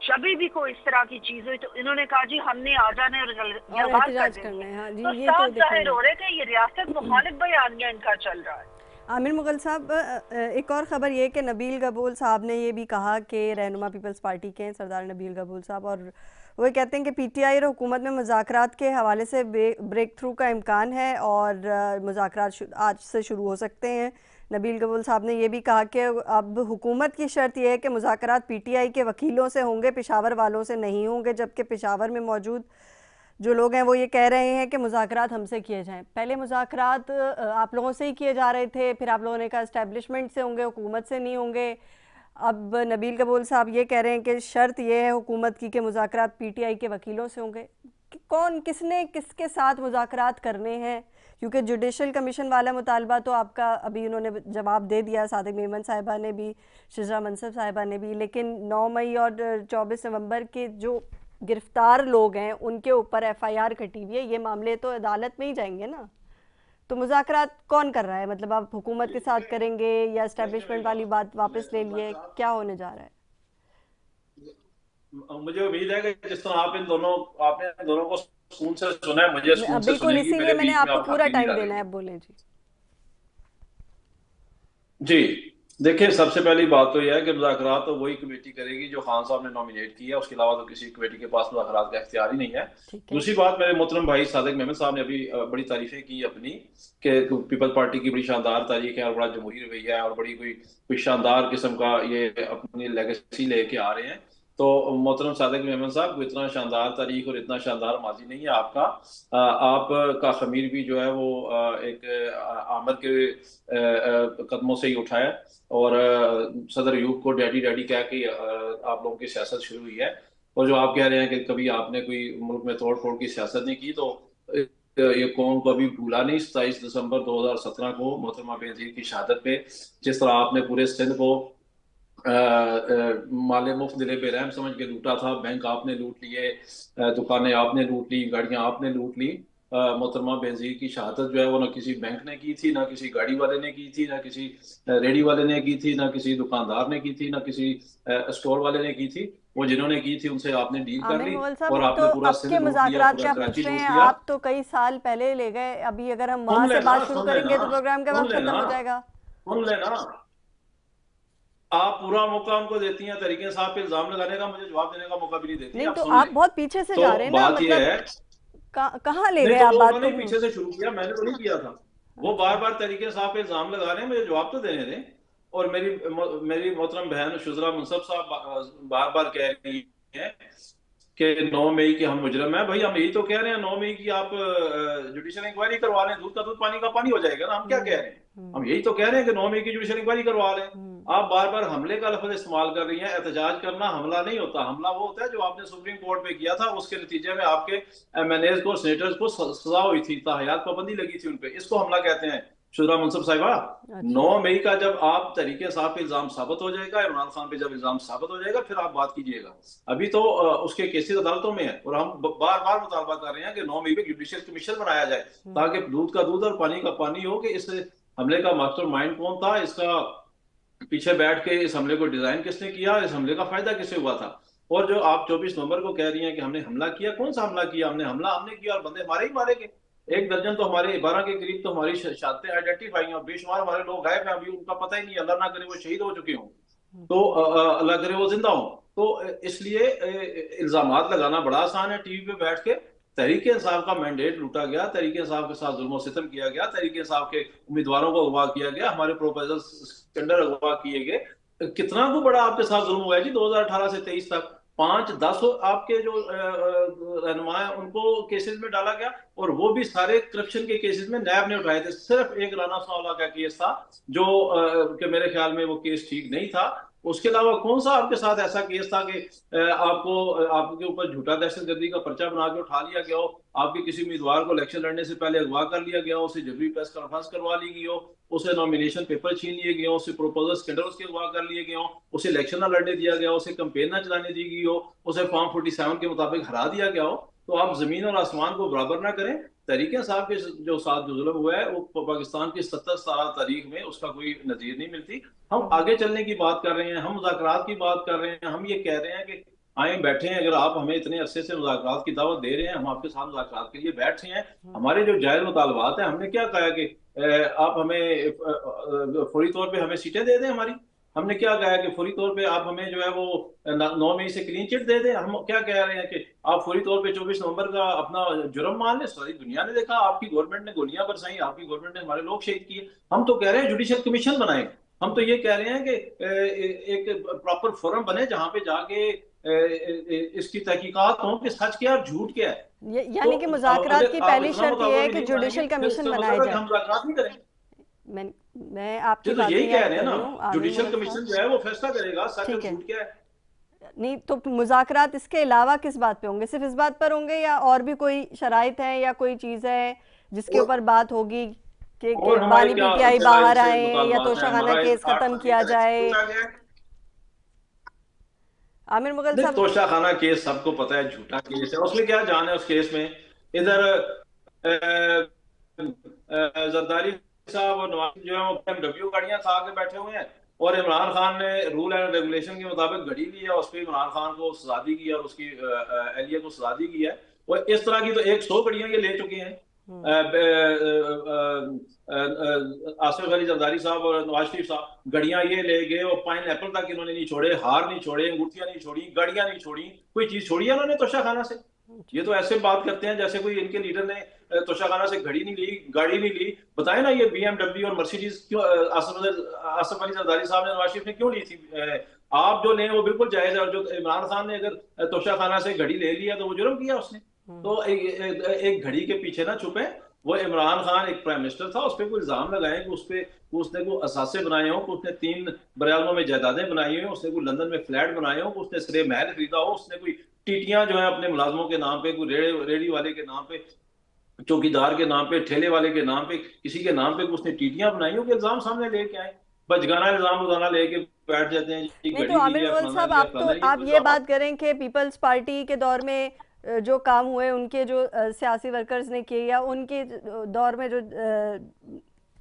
जब भी कोई इस तरह की चीज हुई तो इन्होंने कहा जी हमने आ जाने और एहतजाज करने। तो साफ जाहिर हो रहा है कि ये रियासत मुखालिफ बयानिया इनका चल रहा है।
आमिर मुगल साहब, एक और ख़बर ये कि नबील गबूल साहब ने ये भी कहा कि रहनुमा पीपल्स पार्टी के सरदार नबील गबूल साहब, और वो कहते हैं कि पीटीआई और हुकूमत में मुज़ाकरात के हवाले से ब्रेक थ्रू का इम्कान है और मुज़ाकरात आज से शुरू हो सकते हैं। नबील गबूल साहब ने यह भी कहा कि अब हुकूमत की शर्त यह है कि मुज़ाकरात पीटीआई के वकीलों से होंगे, पेशावर वालों से नहीं होंगे, जबकि पेशावर में मौजूद जो लोग हैं वो ये कह रहे हैं कि मुज़ाकरात हमसे किए जाएं। पहले मुज़ाकरात आप लोगों से ही किए जा रहे थे, फिर आप लोगों ने कहा इस्टेब्लिशमेंट से होंगे, हुकूमत से नहीं होंगे। अब नबील गबूल साहब ये कह रहे हैं कि शर्त ये है हुकूमत की कि मुज़ाकरात पीटीआई के वकीलों से होंगे। कौन किसने किसके साथ मुज़ाकरात करने हैं? क्योंकि जुडिशल कमीशन वाला मुतालबा तो आपका अभी उन्होंने जवाब दे दिया, सादिक मेमन साहिबा ने भी, शिजरा मनसब साहिबा ने भी, लेकिन 9 मई और 24 नवंबर के जो गिरफ्तार लोग हैं उनके ऊपर एफआईआर कटी हुई है, ये मामले तो अदालत में ही जाएंगे ना। तो मुज़ाकरात कौन कर रहा है? मतलब आप हुकूमत के साथ करेंगे या एस्टेब्लिशमेंट वाली बात वापस ले लिए, क्या होने जा रहा है?
मुझे उम्मीद है कि जिस तरह आपने दोनों को सुकून से सुना है, मुझे सुकून से
बिल्कुल, इसीलिए मैंने आपको पूरा टाइम देना है। आप बोलें जी।
जी देखिए, सबसे पहली बात तो यह है कि मुज़ाकरात तो वही कमेटी करेगी जो खान साहब ने नॉमिनेट किया, उसके अलावा तो किसी कमेटी के पास मुज़ाकरात का इख्तियार ही नहीं है। दूसरी बात, मेरे मोहतरम भाई सादिक मेमन साहब ने अभी बड़ी तारीफें की अपनी कि पीपल्स पार्टी की बड़ी शानदार तारीख है और बड़ा जमहूरी रवैया है और बड़ी कोई शानदार किस्म का ये अपनी लेगेसी लेके आ रहे हैं। तो मोहतरम सादिक मेमन साहब, इतना शानदार तारीख और इतना शानदार माजी नहीं है आपका। आपका खमीर भी जो है वो एक आमद के कदमों से ही उठाया और सदर यूब को डैडी डैडी कह के आप लोगों की सियासत शुरू हुई है। और जो आप कह रहे हैं कि कभी आपने कोई मुल्क में तोड़ फोड़ की सियासत नहीं की, तो ये कौम को अभी भूला नहीं। 27 दिसंबर 2017 को मोहतरमा बेनज़ीर की शहादत पे जिस तरह आपने पूरे सिंध को माले मुफ्त दिले बेरहम समझ के लूटा था, बैंक आपने लूट लिए, दुकानें आपने लूट ली, गाड़ियां आपने लूट ली। मोहतरमा बेनज़ीर की शहादत जो है वो ना किसी बैंक ने की थी, ना किसी गाड़ी वाले ने की थी, ना किसी रेडी वाले ने की थी, ना किसी दुकानदार ने की थी, ना किसी स्टोर वाले ने की थी। वो जिन्होंने की थी उनसे आपने डील कर ली और आपने पूरा सिंध लूट लिया, पूरा कराची लूट लिया।
आप तो कई साल पहले ले गए, अभी अगर हम वहां से बात शुरू करेंगे तो प्रोग्राम का वक्त खत्म हो जाएगा।
सुन लेना, आप पूरा मौका उनको देती हैं तरीके साहब पे इल्जाम लगाने का, मुझे जवाब देने का मौका भी नहीं देती।
नहीं, तो आप बहुत पीछे से जा रहे हैं ना।
बात ये है,
कहाँ ले गए आप बात को?
पीछे से शुरू किया, मैंने तो नहीं किया था। वो बार बार तरीके साहब पे इल्जाम लगा रहे हैं, मुझे जवाब तो देने दें। और मेरी मोहतरम बहन शुजरा मुनसब साहब बार बार कह रही है कि 9 मई के हम मुजरम है। भाई हम यही तो कह रहे हैं, 9 मई की आप जुडिशियल इंक्वायरी करवा लें, दूध का दूध पानी का पानी हो जाएगा ना। हम क्या कह रहे हैं? हम यही तो कह रहे हैं कि 9 मई की जुडिशियल इंक्वायरी करवा लें। आप बार बार हमले का लफ्ज इस्तेमाल कर रही हैं। एहतजाज करना हमला नहीं होता। हमला वो होता है जो आपने सुप्रीम कोर्ट पे किया था, उसके नतीजे में आपके एमएनएज को, सेनेटर्स को सजा हुई थी, ताहयात पाबंदी लगी थी उन पे, इसको हमला कहते हैं। शुजरा मुनसब साहिबा, 9 मई का जब आप तरीके साहब पे इल्जाम साबित हो जाएगा, इमरान खान पे जब इल्जाम साबित हो जाएगा, फिर आप बात कीजिएगा। अभी तो उसके केसेस अदालतों में है और हम बार बार मुतालबा कर रहे हैं कि 9 मई पे जुडिशियल कमीशन बनाया जाए ताकि दूध का दूध और पानी का पानी हो कि इस हमले का मास्टरमाइंड कौन था, इसका पीछे बैठ के इस हमले को डिजाइन किसने किया, इस हमले का फायदा किसे हुआ था। और जो आप 24 नवंबर को कह रही हैं कि हमने हमला किया, कौन सा हमला किया? हमने किया और बंदे हमारे ही मारे गए। 1 दर्जन तो हमारे 12 के करीब तो हमारी शहादतें आइडेंटिफाई हैं और बेशुमार हमारे लोग गायब हैं, अभी उनका पता ही नहीं। अल्लाह ना करे वो शहीद हो चुके हों, तो अल्लाह करे वो जिंदा हो। तो इसलिए इल्जामात लगाना बड़ा आसान है। टीवी पे बैठ के तहरीक इंसाफ का मैंडेट लूटा गया, तहरीक इंसाफ के साथ जुल्म सितम किया गया, तहरीक इंसाफ के उम्मीदवारों को अगवा किया गया, हमारे प्रोफेसर स्कैंडल अगवा किए गए। कितना को बड़ा आपके साथ जुल्म हुआ है जी 2018 से 23 तक। 5-10 आपके जो रहनुमा है उनको केसेस में डाला गया और वो भी सारे करप्शन के केसेस में नैब ने उठाए थे। सिर्फ एक राना सावला का केस था जो कि मेरे ख्याल में वो केस ठीक नहीं था उसके अलावा कौन सा आपके साथ ऐसा केस था कि आपके ऊपर झूठा दहशतगर्दी का पर्चा बना के उठा लिया गया हो, आपके किसी उम्मीदवार को इलेक्शन लड़ने से पहले अगवा कर लिया गया हो, उसे जबरी प्रेस कॉन्फ्रेंस करवा ली गई हो, उसे नॉमिनेशन पेपर छीन लिए गए हो, उसे प्रपोजल स्कैंडल उसके अगवा कर लिए गए हो, उसे इलेक्शन ना लड़ने दिया गया हो, उसे कंपेन ना चलाने दी गई हो, उसे फॉर्म 47 के मुताबिक हरा दिया गया हो, तो आप जमीन और आसमान को बराबर ना करें। तहरीक साहब के जो साथ जो जुल्म हुआ है वो पाकिस्तान की 70 साल तारीख में उसका कोई नजीर नहीं मिलती। हम आगे चलने की बात कर रहे हैं, हम मुज़ाकरात की बात कर रहे हैं, हम ये कह रहे हैं कि आए बैठे हैं, अगर आप हमें इतने अरसे से मुज़ाकरात की दावत दे रहे हैं, हम आपके साथ मुज़ाकरात के लिए बैठे हैं। हमारे जो जायज़ मुतालबात है, हमने क्या कहा कि आप हमें फौरी तौर पर हमें सीटें दे दें हमारी। हमने क्या कहा कि फौरी तौर पे आप हमें जो है वो 9 मई से क्लीन चिट दे दें। हम क्या कह रहे हैं कि आप फौरी तौर पे 24 नवंबर का अपना जुर्म मान लें। सारी दुनिया ने देखा, आपकी गवर्नमेंट ने गोलियां बरसाई, आपकी गवर्नमेंट ने हमारे लोग शहीद किए। हम तो कह रहे हैं जुडिशियल कमीशन बनाए। हम तो ये कह रहे हैं कि एक प्रॉपर फोरम बने जहां पे जाके इसकी तहकीकात हो कि सच क्या और झूठ क्या है।
यानी कि मुज़ाकरात की पहली शर्त ये है कि जुडिशियल कमीशन बनाया जाए।
हम मुज़ाकरात नहीं करें।
मैं आपकी
तो
बात
यही कह रहे हैं ना, जुडिशियल कमीशन जो है वो फैसला करेगा सच और झूठ क्या है।
नहीं तो मुज़ाकरात इसके अलावा किस बात पे होंगे? सिर्फ इस बात पर होंगे या और भी कोई शराइत है या कोई चीज़ है जिसके ऊपर बात होगी कि बानी पीटीआई बाहर आए या तोशाखाना केस खत्म किया जाए? आमिर मुगल साहब,
तोशाखाना केस सबको पता है झूठा केस है, उसमें क्या जान है उस केस में। इधर जरदारी साहब और नवाज जो है वो BMW गाड़ियां खा के बैठे हुए हैं और इमरान खान ने रूल एंड रेगुलेशन के मुताबिक घड़ी ली है, उस पर इमरान खान को सजा दी गई है और उसकी एहलिया को सजा दी गई है। और इस तरह की तो 100 घड़ियां ये ले चुके हैं। आसिफ अली जरदारी साहब और नवाज शरीफ साहब घड़ियां ये ले गए और पाइन एप्पल तक इन्होंने नहीं छोड़े, हार नहीं छोड़े, अंगूठियां नहीं छोड़ी, घड़ियां नहीं छोड़ी, कोई चीज छोड़ी है उन्होंने तोशाखाना से। ये तो ऐसे बात करते हैं जैसे कोई इनके लीडर ने तोशाखाना से घड़ी नहीं ली, गाड़ी नहीं ली। बताए ना ये BMW और मर्सिडीज क्यों आसिफ अली जरदारी साहब ने, नवाज शरीफ ने क्यों ली थी? आप जो लें वो बिल्कुल जायज है। और जो इमरान खान ने अगर तोशाखाना से घड़ी ले लिया तो वो जुर्म किया उसने। तो एक घड़ी के पीछे ना छुपे। वो इमरान खान एक प्राइम मिनिस्टर था, उस पर कोई इल्जाम लगाए कि उसने को असासे बनाए हो, उसने 3 बरआलमों में जायदादें बनाई हो, उसने कोई लंदन में फ्लैट बनाए हो, उसने सरे महल खरीदा हो, उसने कोई टीटियां जो है अपने मुलाजमों के नाम पे, कोई रेडी वाले के नाम पे, चौकीदार के नाम पे, ठेले वाले के नाम पे, किसी के नाम पे उसने टीटियां बनाई हो कि इल्जाम सामने लेके आए। बचगाना इल्जाम रोजाना लेके बैठ जाते हैं।
नहीं तो आमिर मुगल साहब, आप ये बात करें कि पीपल्स पार्टी के दौर में जो काम हुए, उनके जो सियासी वर्कर्स ने किए या उनके दौर में जो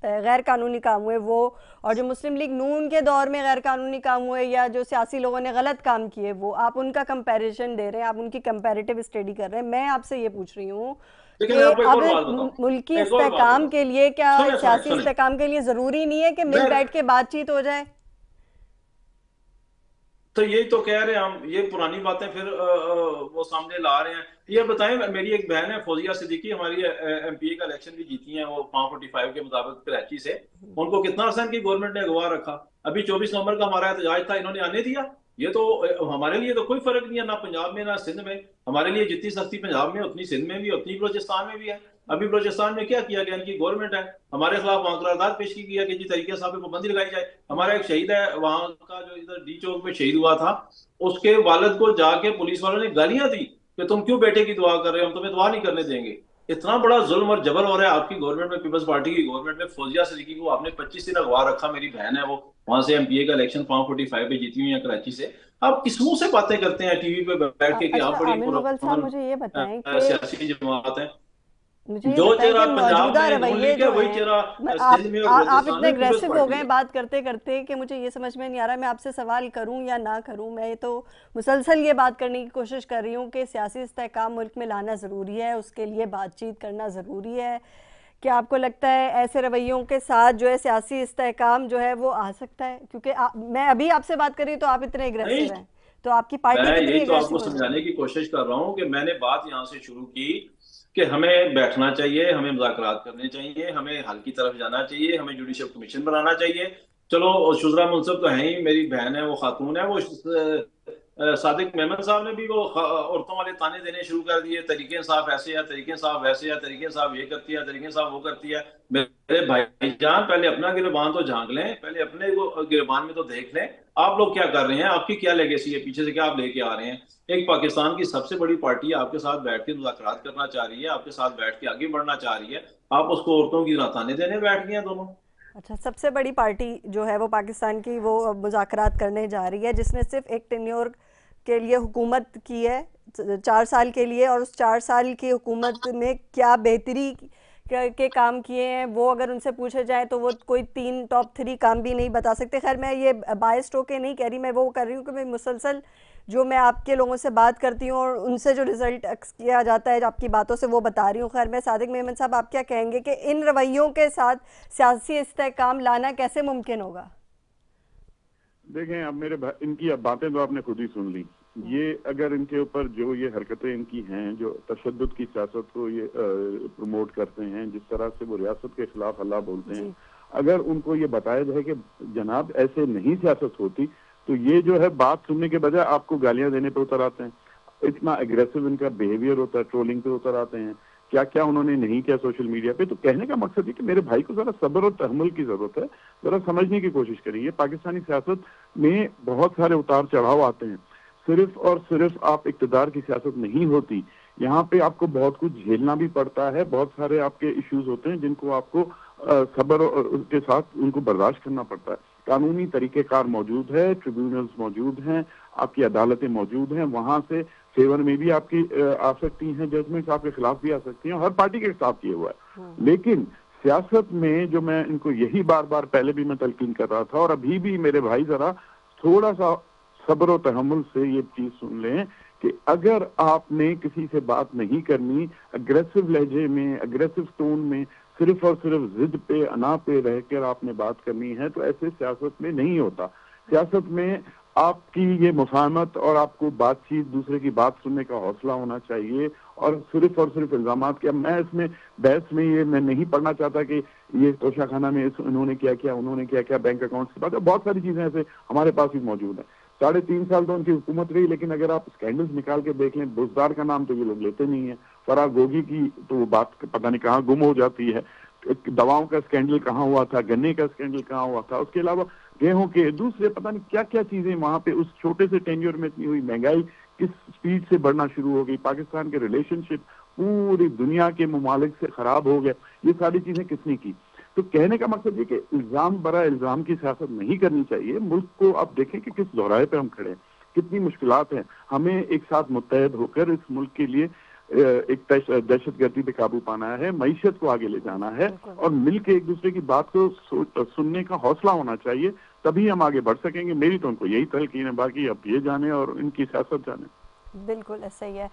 गैर कानूनी काम हुए वो, और जो मुस्लिम लीग नून के दौर में गैर कानूनी काम हुए या जो सियासी लोगों ने गलत काम किए वो, आप उनका कंपैरिजन दे रहे हैं, आप उनकी कंपैरेटिव स्टडी कर रहे हैं। मैं आपसे ये पूछ रही हूँ कि अब मुल्की इस्तेहकाम के लिए, क्या सियासी इस्तेहकाम के लिए जरूरी नहीं है कि मिल बैठ के बातचीत हो जाए?
तो यही तो कह रहे हैं हम, ये पुरानी बातें फिर वो सामने ला रहे हैं। ये बताएं, मेरी एक बहन है फौजिया सिद्दीकी, हमारी MPA का इलेक्शन भी जीती हैं वो 545 के मुताबिक कराची से। उनको कितना अर्सा की गवर्नमेंट ने अगवा रखा। अभी 24 नवंबर का हमारा एहतजाज था, इन्होंने आने दिया? ये तो हमारे लिए तो कोई फर्क नहीं है, ना पंजाब में ना सिंध में। हमारे लिए जितनी सख्ती पंजाब में उतनी सिंध में भी, उतनी बलोचिस्तान में भी है। अभी बलोचिस्तान में क्या किया गया? इनकी गवर्नमेंट है, हमारे खिलाफ वहां करारदाद पेश की गया कि जी तरीके साहब पे पाबंदी लगाई जाए। हमारा एक शहीद है वहां का जो इधर डी चौक में शहीद हुआ था, उसके वालिद को जाके पुलिस वालों ने गालियां दी कि तुम क्यों बेटे की दुआ कर रहे हो, हम तुम्हें दुआ नहीं करने देंगे। इतना बड़ा जुल्म और जबर हो रहा है आपकी गवर्नमेंट में, पीपल्स पार्टी की गवर्नमेंट में। फौजिया सिद्दीकी को आपने 25 दिन अगवा रखा, मेरी बहन है वो, वहां से MPA का इलेक्शन 545 पे जीती हुई है कराची से। आप किस मुंह से बातें करते हैं टीवी पे बैठ के कि आप बड़ी
मुझे ये बताएं कि
सियासी जमात है।
जो चेहरा मौजूदा रवैये जो है, आप इतने अग्रेसिव हो गए बात करते करते कि मुझे ये समझ में नहीं आ रहा मैं आपसे सवाल करूं या ना करूं। मैं तो मुसलसल ये बात करने की कोशिश कर रही हूं कि सियासी इस्तेहकाम मुल्क में लाना ज़रूरी है, उसके लिए बातचीत करना ज़रूरी है। क्या आपको लगता है ऐसे रवैयों के साथ जो है सियासी इस्तेहकाम जो है वो आ सकता है? क्योंकि मैं अभी आपसे बात कर रही हूँ तो आप इतने अग्रेसिव हैं, तो आपकी पार्टी
यही तो आपको समझाने की कोशिश कर रहा हूँ कि मैंने बात यहाँ से शुरू की कि हमें बैठना चाहिए, हमें मुज़ाकरात करने चाहिए, हमें हल की तरफ जाना चाहिए, हमें जुडिशियल कमीशन बनाना चाहिए। चलो शुज़रा मुनसिफ तो है ही, मेरी बहन है वो खातून है, वो सादिक मेमन साहब ने भी वो औरतों वाले ताने देने शुरू कर दिए, तरीके इंसाफ ऐसे है, तरीके इंसाफ वैसे है, तरीके इंसाफ ये करती है, तरीके इंसाफ वो करती है। मेरे भाईजान पहले अपना गिरबान तो झांक लें, पहले अपने को गिरबान में तो देख लें, आप लोग क्या कर रहे हैं, आपकी क्या लेगेसी है, पीछे से क्या आप लेके आ रहे हैं। एक पाकिस्तान की सबसे बड़ी पार्टी आपके साथ बैठ के मुज़ाकरात करना चाह रही है, आपके साथ बैठ के आगे बढ़ना चाह रही है, आप उसको औरतों की ताने देने बैठ गए हैं दोनों।
अच्छा, सबसे बड़ी पार्टी जो है वो पाकिस्तान की, वो मुज़ाकरात करने जा रही है, जिसने सिर्फ एक टेन्योर के लिए हुकूमत की है, 4 साल के लिए, और उस 4 साल की हुकूमत में क्या बेहतरी के काम किए हैं वो अगर उनसे पूछे जाए तो वो कोई 3 टॉप 3 काम भी नहीं बता सकते। खैर, मैं ये बायस्ड होके नहीं कह रही, मैं वो कर रही हूँ कि मैं मुसलसल जो मैं आपके लोगों से बात करती हूँ और उनसे जो रिजल्ट किया जाता है आपकी बातों से, वो बता रही हूँ। खैर, मैं सादिक मेमन साहब, आप क्या कहेंगे कि इन रवैयों के साथ सियासी इस्तेहकाम लाना कैसे मुमकिन होगा?
देखें, अब इनकी अब बातें तो आपने खुद ही सुन ली। ये अगर इनके ऊपर जो ये हरकतें इनकी हैं, जो तशद्दुद की सियासत को ये प्रमोट करते हैं, जिस तरह से वो रियासत के खिलाफ अल्लाह बोलते हैं, अगर उनको ये बताया जाए कि जनाब ऐसे नहीं सियासत होती, तो ये जो है बात सुनने के बजाय आपको गालियां देने पे उतर आते हैं। इतना एग्रेसिव इनका बिहेवियर होता है, ट्रोलिंग पे उतर आते हैं, क्या क्या उन्होंने नहीं किया सोशल मीडिया पे। तो कहने का मकसद है कि मेरे भाई को जरा सब्र और तहम्मुल की जरूरत है, जरा समझने की कोशिश करिए। पाकिस्तानी सियासत में बहुत सारे उतार चढ़ाव आते हैं, सिर्फ और सिर्फ आप इक्तदार की सियासत नहीं होती, यहाँ पे आपको बहुत कुछ झेलना भी पड़ता है, बहुत सारे आपके इश्यूज होते हैं जिनको आपको सब्र के साथ उनको बर्दाश्त करना पड़ता है। कानूनी तरीकेकार मौजूद है, ट्रिब्यूनल्स मौजूद हैं, आपकी अदालतें मौजूद हैं, वहां से फेवर में भी आपकी आ सकती हैं, जजमेंट्स आपके खिलाफ भी आ सकती हैं, हर पार्टी के साथ किया हुआ है। लेकिन सियासत में जो मैं इनको यही बार बार पहले भी मैं तलकीन कर रहा था और अभी भी मेरे भाई जरा थोड़ा सा सब्र और तहम्मुल से ये चीज सुन लें कि अगर आपने किसी से बात नहीं करनी, अग्रेसिव लहजे में, अग्रेसिव टोन में, सिर्फ और सिर्फ जिद पे अना पे रहकर आपने बात करनी है, तो ऐसे सियासत में नहीं होता। सियासत में आपकी ये मुफाहमत और आपको बातचीत, दूसरे की बात सुनने का हौसला होना चाहिए, और सिर्फ इल्जामात के। मैं इसमें बहस में ये मैं नहीं पढ़ना चाहता कि ये तोशाखाना में इन्होंने क्या किया, उन्होंने क्या किया, बैंक अकाउंट की बात है, बहुत सारी चीजें ऐसे हमारे पास भी मौजूद है। 3.5 साल तो उनकी हुकूमत रही, लेकिन अगर आप स्कैंडल्स निकाल के देख लें, बुजदार का नाम तो ये लोग लेते नहीं है, फराह गोगी की तो वो बात पता नहीं कहाँ गुम हो जाती है, दवाओं का स्कैंडल कहाँ हुआ था, गन्ने का स्कैंडल कहाँ हुआ था, उसके अलावा गेहूं के दूसरे पता नहीं क्या क्या चीजें वहां पे उस छोटे से टेन्योर में इतनी हुई, महंगाई किस स्पीड से बढ़ना शुरू हो गई, पाकिस्तान के रिलेशनशिप पूरी दुनिया के ममालिक से खराब हो गए, ये सारी चीजें किसने की। तो कहने का मकसद ये कि इल्जाम बरा इल्जाम की सियासत नहीं करनी चाहिए। मुल्क को आप देखें कि किस दोहराए पे हम खड़े हैं, कितनी मुश्किलात हैं, हमें एक साथ मुत्तहद होकर इस मुल्क के लिए एक दहशतगर्दी पे काबू पाना है, मईशत को आगे ले जाना है, और मिलकर एक दूसरे की बात को सुनने का हौसला होना चाहिए, तभी हम आगे बढ़ सकेंगे। मेरी तो उनको यही तलकीन है, बाकी अब ये जाने और इनकी सियासत जाने।
बिल्कुल ऐसा ही है।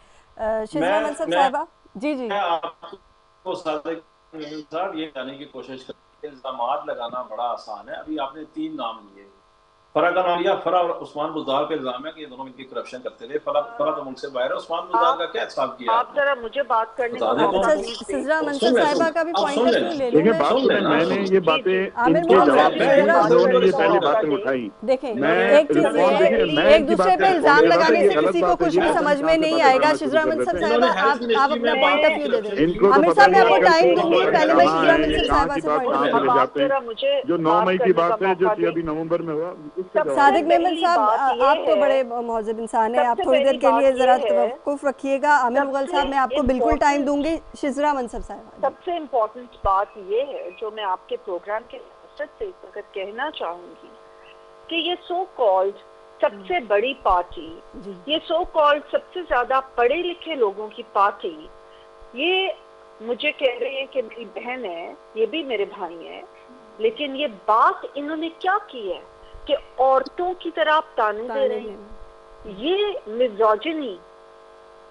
शिजरा मनसब साहिबा, जी जी,
आपको साहब ये कहने की कोशिश करते हैं इल्जामात लगाना बड़ा आसान है। अभी आपने 3 नाम लिए, फरा का नाम लिया, फरा और उस्मान बुज़दार पे इल्जाम है कि ये दोनों मिलकर करप्शन करते थे। फरा तो मुल्क से बाहर है, उस्मान बुज़दार का क्या हिसाब किया?
आप जरा मुझे बात करने को
अच्छा, सिजरा मनसब साहिबा का भी पॉइंट ऑफ व्यू ले लूं
मैं। बात सुने, मैंने ये बातें इनके जवाब में उन्होंने ये पहले बातें उठाई।
देखें, एक चीज है, एक दूसरे पे इल्जाम लगाने से किसी को कुछ भी समझ में नहीं आएगा। शिजरा मनसब साहिबा, आप अपना पॉइंट ऑफ व्यू दे दें। आमिर साहब, मैं आपको टाइम दूंगी, पहले मैं शिजरा मनसब साहिबा से पॉइंट।
जो 9 मई की बात है, जो अभी नवंबर में हुआ,
सादिक मेमन साहब, आप तो बड़े मौजूद इंसान हैं, आप थोड़ी देर के लिए जरा तवक्कुफ रखिएगा। आमिर मुगल साहब, मैं आपको बिल्कुल टाइम दूंगी। शिजरा मनसब साहब,
सबसे इम्पोर्टेंट बात ये है जो मैं आपके प्रोग्राम के मकसद से इस वक्त कहना चाहूंगी कि ये सो कॉल्ड सबसे बड़ी पार्टी, ये सो कॉल्ड सबसे ज्यादा पढ़े लिखे लोगों की पार्टी, ये मुझे कह रहे हैं कि मेरी बहन है, ये भी मेरे भाई हैं, लेकिन ये बात इन्होंने क्या की है कि औरतों की तरह आप ताने दे रहे हैं। ये मिज़ोजिनी,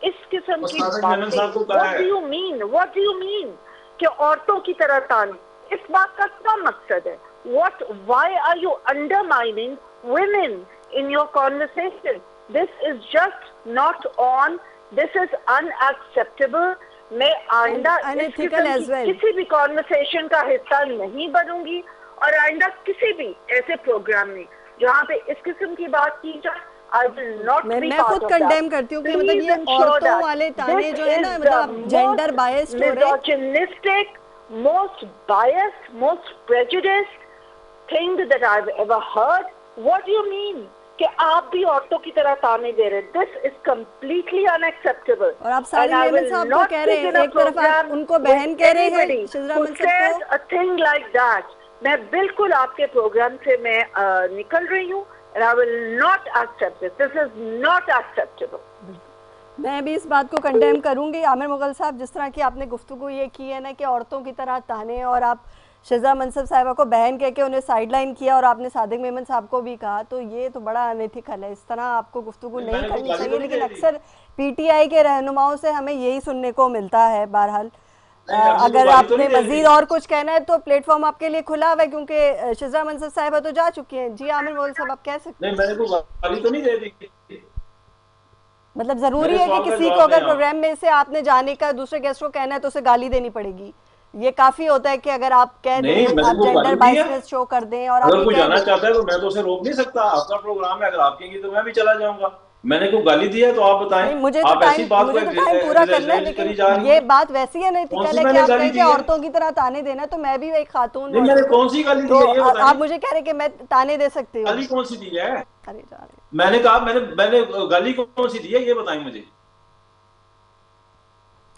इस किस्म की बातें, व्हाट डू यू मीन कि औरतों की तरह ताने, इस बात का क्या मकसद है? Why are you undermining women in your conversation? This is just not on, this is unacceptable. मैं आइंदा किसी भी कॉन्वर्सेशन का हिस्सा नहीं बनूंगी, और आइंदा किसी भी ऐसे प्रोग्राम में जहाँ पे इस किस्म की बात की जाए I will not be
मैं
part
खुद
of that.
कंडेम करती हूँ कि मतलब
Please
ये
ensure
औरतों
that
वाले ताने
this
जो है ना,
is
मतलब
the
जेंडर
most
बायस्ड हो रहे हैं।
misogynistic, most biased, most prejudiced thing that I've ever heard. What do you mean? कि आप भी औरतों की तरह ताने दे रहे हैं? This is completely unacceptable.
और आप सादिक मेमन साहब को कह रहे हैं, एक तरफ आप उनको बहन कह रहे हैं शिजरा मनसब को।
A thing like that. मैं बिल्कुल आपके प्रोग्राम से मैं निकल रही हूँ, and I will not accept this. This is not acceptable.
मैं भी इस बात को कंडेम करूंगी। आमिर मुगल साहब, जिस तरह की आपने गुफ्तगू ये की है ना कि औरतों की तरह ताने, और आप शिजरा मनसब साहिबा को बहन कह के उन्हें साइडलाइन किया और आपने सादिक मेमन साहब को भी कहा, तो ये तो बड़ा अनएथिकल है। इस तरह आपको गुफ्तगू नहीं करनी चाहिए, लेकिन अक्सर पीटीआई के रहनुमाओं से हमें यही सुनने को मिलता है। बहरहाल अगर आपने मजीद और कुछ कहना है तो प्लेटफॉर्म आपके लिए खुला हुआ है, क्योंकि शिजरा मनसब साहिबा तो जा चुकी हैं। जी आमिर मुगल साहब, आप कह सकते हैं।
नहीं, मैंने कोई गाली तो नहीं दे दी।
मतलब जरूरी है कि किसी को अगर प्रोग्राम में से आपने जाने का दूसरे गेस्ट को कहना है तो उसे गाली देनी पड़ेगी? ये काफी होता है कि अगर आप कह दें, आप जेंडर बायसनेस शो कर दें और
अगर कोई जाना चाहता है तो मैं तो उसे रोक नहीं सकता। आपका प्रोग्राम है, अगर आप कहेंगी तो मैं भी चला जाऊंगा। मैंने कोई गाली दी है तो आप बताएं।
मुझे तो
आप ऐसी बात
टाइम पूरा करना है, लेकिन ये बात वैसी है नहीं कि आप कहें कि औरतों की तरह ताने देना, तो मैं भी एक खातून हूं।
मैंने कौन सी गाली दी है ये बताइए।
आप मुझे कह रहे कि मैं ताने दे सकती हूँ?
गाली कौन सी दी है?
अरे जा रहे,
मैंने कहा मैंने गाली कौन सी दी है ये बताएं मुझे।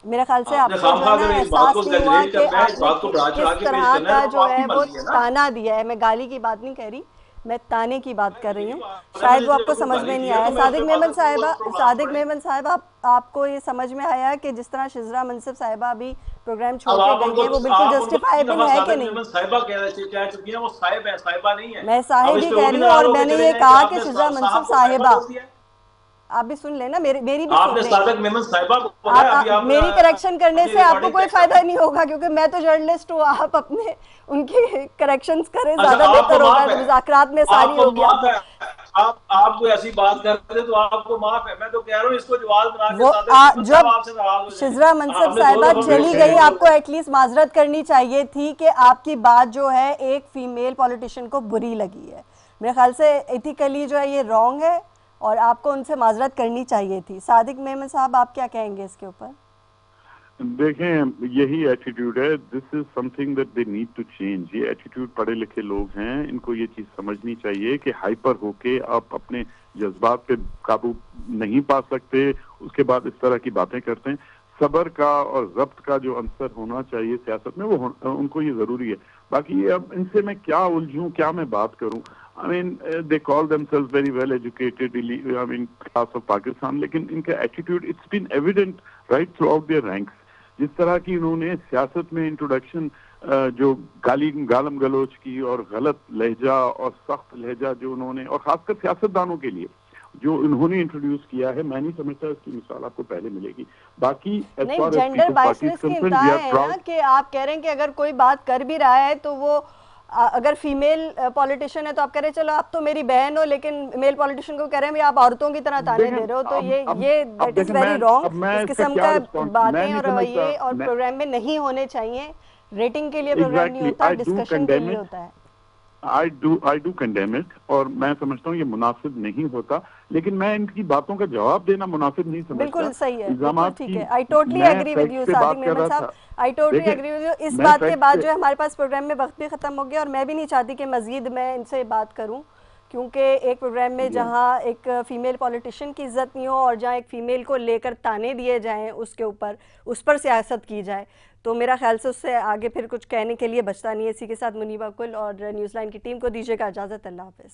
मेरे ख्याल से आपको जो है एहसास नहीं हुआ कि आपने किस तरह का जो है वो ताना दिया है। मैं गाली की बात नहीं कह रही, मैं ताने की बात कर रही हूँ। शायद वो आपको समझ में नहीं आया। सादिक मेमन साहिबा, आपको ये समझ में आया कि जिस तरह शिजरा मनसब साहिबा भी प्रोग्राम छोड़ के गई है वो बिल्कुल जस्टिफाइबल है कि नहीं?
साहिबा कह चुकी है, वो साहिब है, साहिबा नहीं है।
मैं साहिब ही कह रही हूँ, और मैंने ये कहा कि शिजरा मनसब साहिबा। आप भी सुन लेना, मेरी भी
आपने सादिक मेमन साहिबा को
आप मेरी करेक्शन करने से आपको कोई फायदा नहीं होगा, क्योंकि मैं तो जर्नलिस्ट हूँ। आप अपने उनकी करेक्शंस करें, ज्यादा बेहतर होगा। मुज़ाकरात में सारी हो गया।
आप कोई ऐसी बात करते हैं तो आपको माफ है। मैं तो कह रहा हूँ इसको जवाब बना के
जब शिजरा मनसब साहिबा चली गई, आपको एटलीस्ट माजरत करनी चाहिए थी कि आपकी बात जो है एक फीमेल पॉलिटिशियन को बुरी लगी है। मेरे ख्याल से एथिकली जो है ये रॉन्ग है और आपको उनसे माजरत करनी चाहिए थी। सादिक मेमन साहब, आप क्या कहेंगे इसके ऊपर?
देखें, यही एटीट्यूड है। This is something that they need to change. ये एटीट्यूड पढ़े लिखे लोग हैं, इनको ये चीज समझनी चाहिए कि हाइपर होके आप अपने जज्बात पे काबू नहीं पा सकते, उसके बाद इस तरह की बातें करते हैं। सब्र का और जब्त का जो अंसर होना चाहिए सियासत में, वो उनको ये जरूरी है। बाकी ये अब इनसे मैं क्या उलझूं, क्या मैं बात करूं? I mean, they call themselves very well educated, I mean, class of Pakistan, लेकिन इनका attitude it's been evident right throughout their ranks. जिस तरह की इन्होंने सियासत में इंट्रोडक्शन जो गालम गलोच की और गलत लहजा और सख्त लहजा जो उन्होंने, और खासकर सियासतदानों के लिए जो उन्होंने इंट्रोड्यूस किया है, मैं नहीं समझता इसकी मिसाल आपको पहले मिलेगी। बाकी
जेंडर बायसनेस की इंतहा है ना कि आप कह रहे हैं कि अगर कोई बात कर भी रहा है तो वो अगर फीमेल पॉलिटिशियन है तो आप कह रहे हैं चलो आप तो मेरी बहन हो, लेकिन मेल पॉलिटिशियन को कह रहे हैं आप औरतों की तरह ताने दे रहे हो, तो ये दैट इज वेरी रॉन्ग। इस किस्म का बातें और रवैये और प्रोग्राम में नहीं होने चाहिए। रेटिंग के लिए प्रोग्राम नहीं होता, डिस्कशन के लिए होता है।
I do condemn it, और मैं समझता हूँ ये मुनासिब नहीं होता, लेकिन मैं इनकी बातों का जवाब देना मुनासिब नहीं समझता।
बिल्कुल सही है, बिल्कुल ठीक है। I totally agree with you Sadiq Memon साहब, I totally agree with you। इस बात के बाद जो है हमारे पास प्रोग्राम में वक्त भी खत्म हो गया और मैं भी नहीं चाहती कि मजीद मैं इनसे बात करूँ, क्योंकि एक प्रोग्राम में जहाँ एक फीमेल पॉलिटिशियन की इज्जत नहीं हो और जहाँ एक फीमेल को लेकर ताने दिए जाएं, उसके ऊपर उस पर सियासत की जाए, तो मेरा ख्याल से उससे आगे फिर कुछ कहने के लिए बचता नहीं है। इसी के साथ मुनीबा कुल और न्यूज़ लाइन की टीम को दीजिएगा इजाज़त। अल्लाह हाफ़िज़।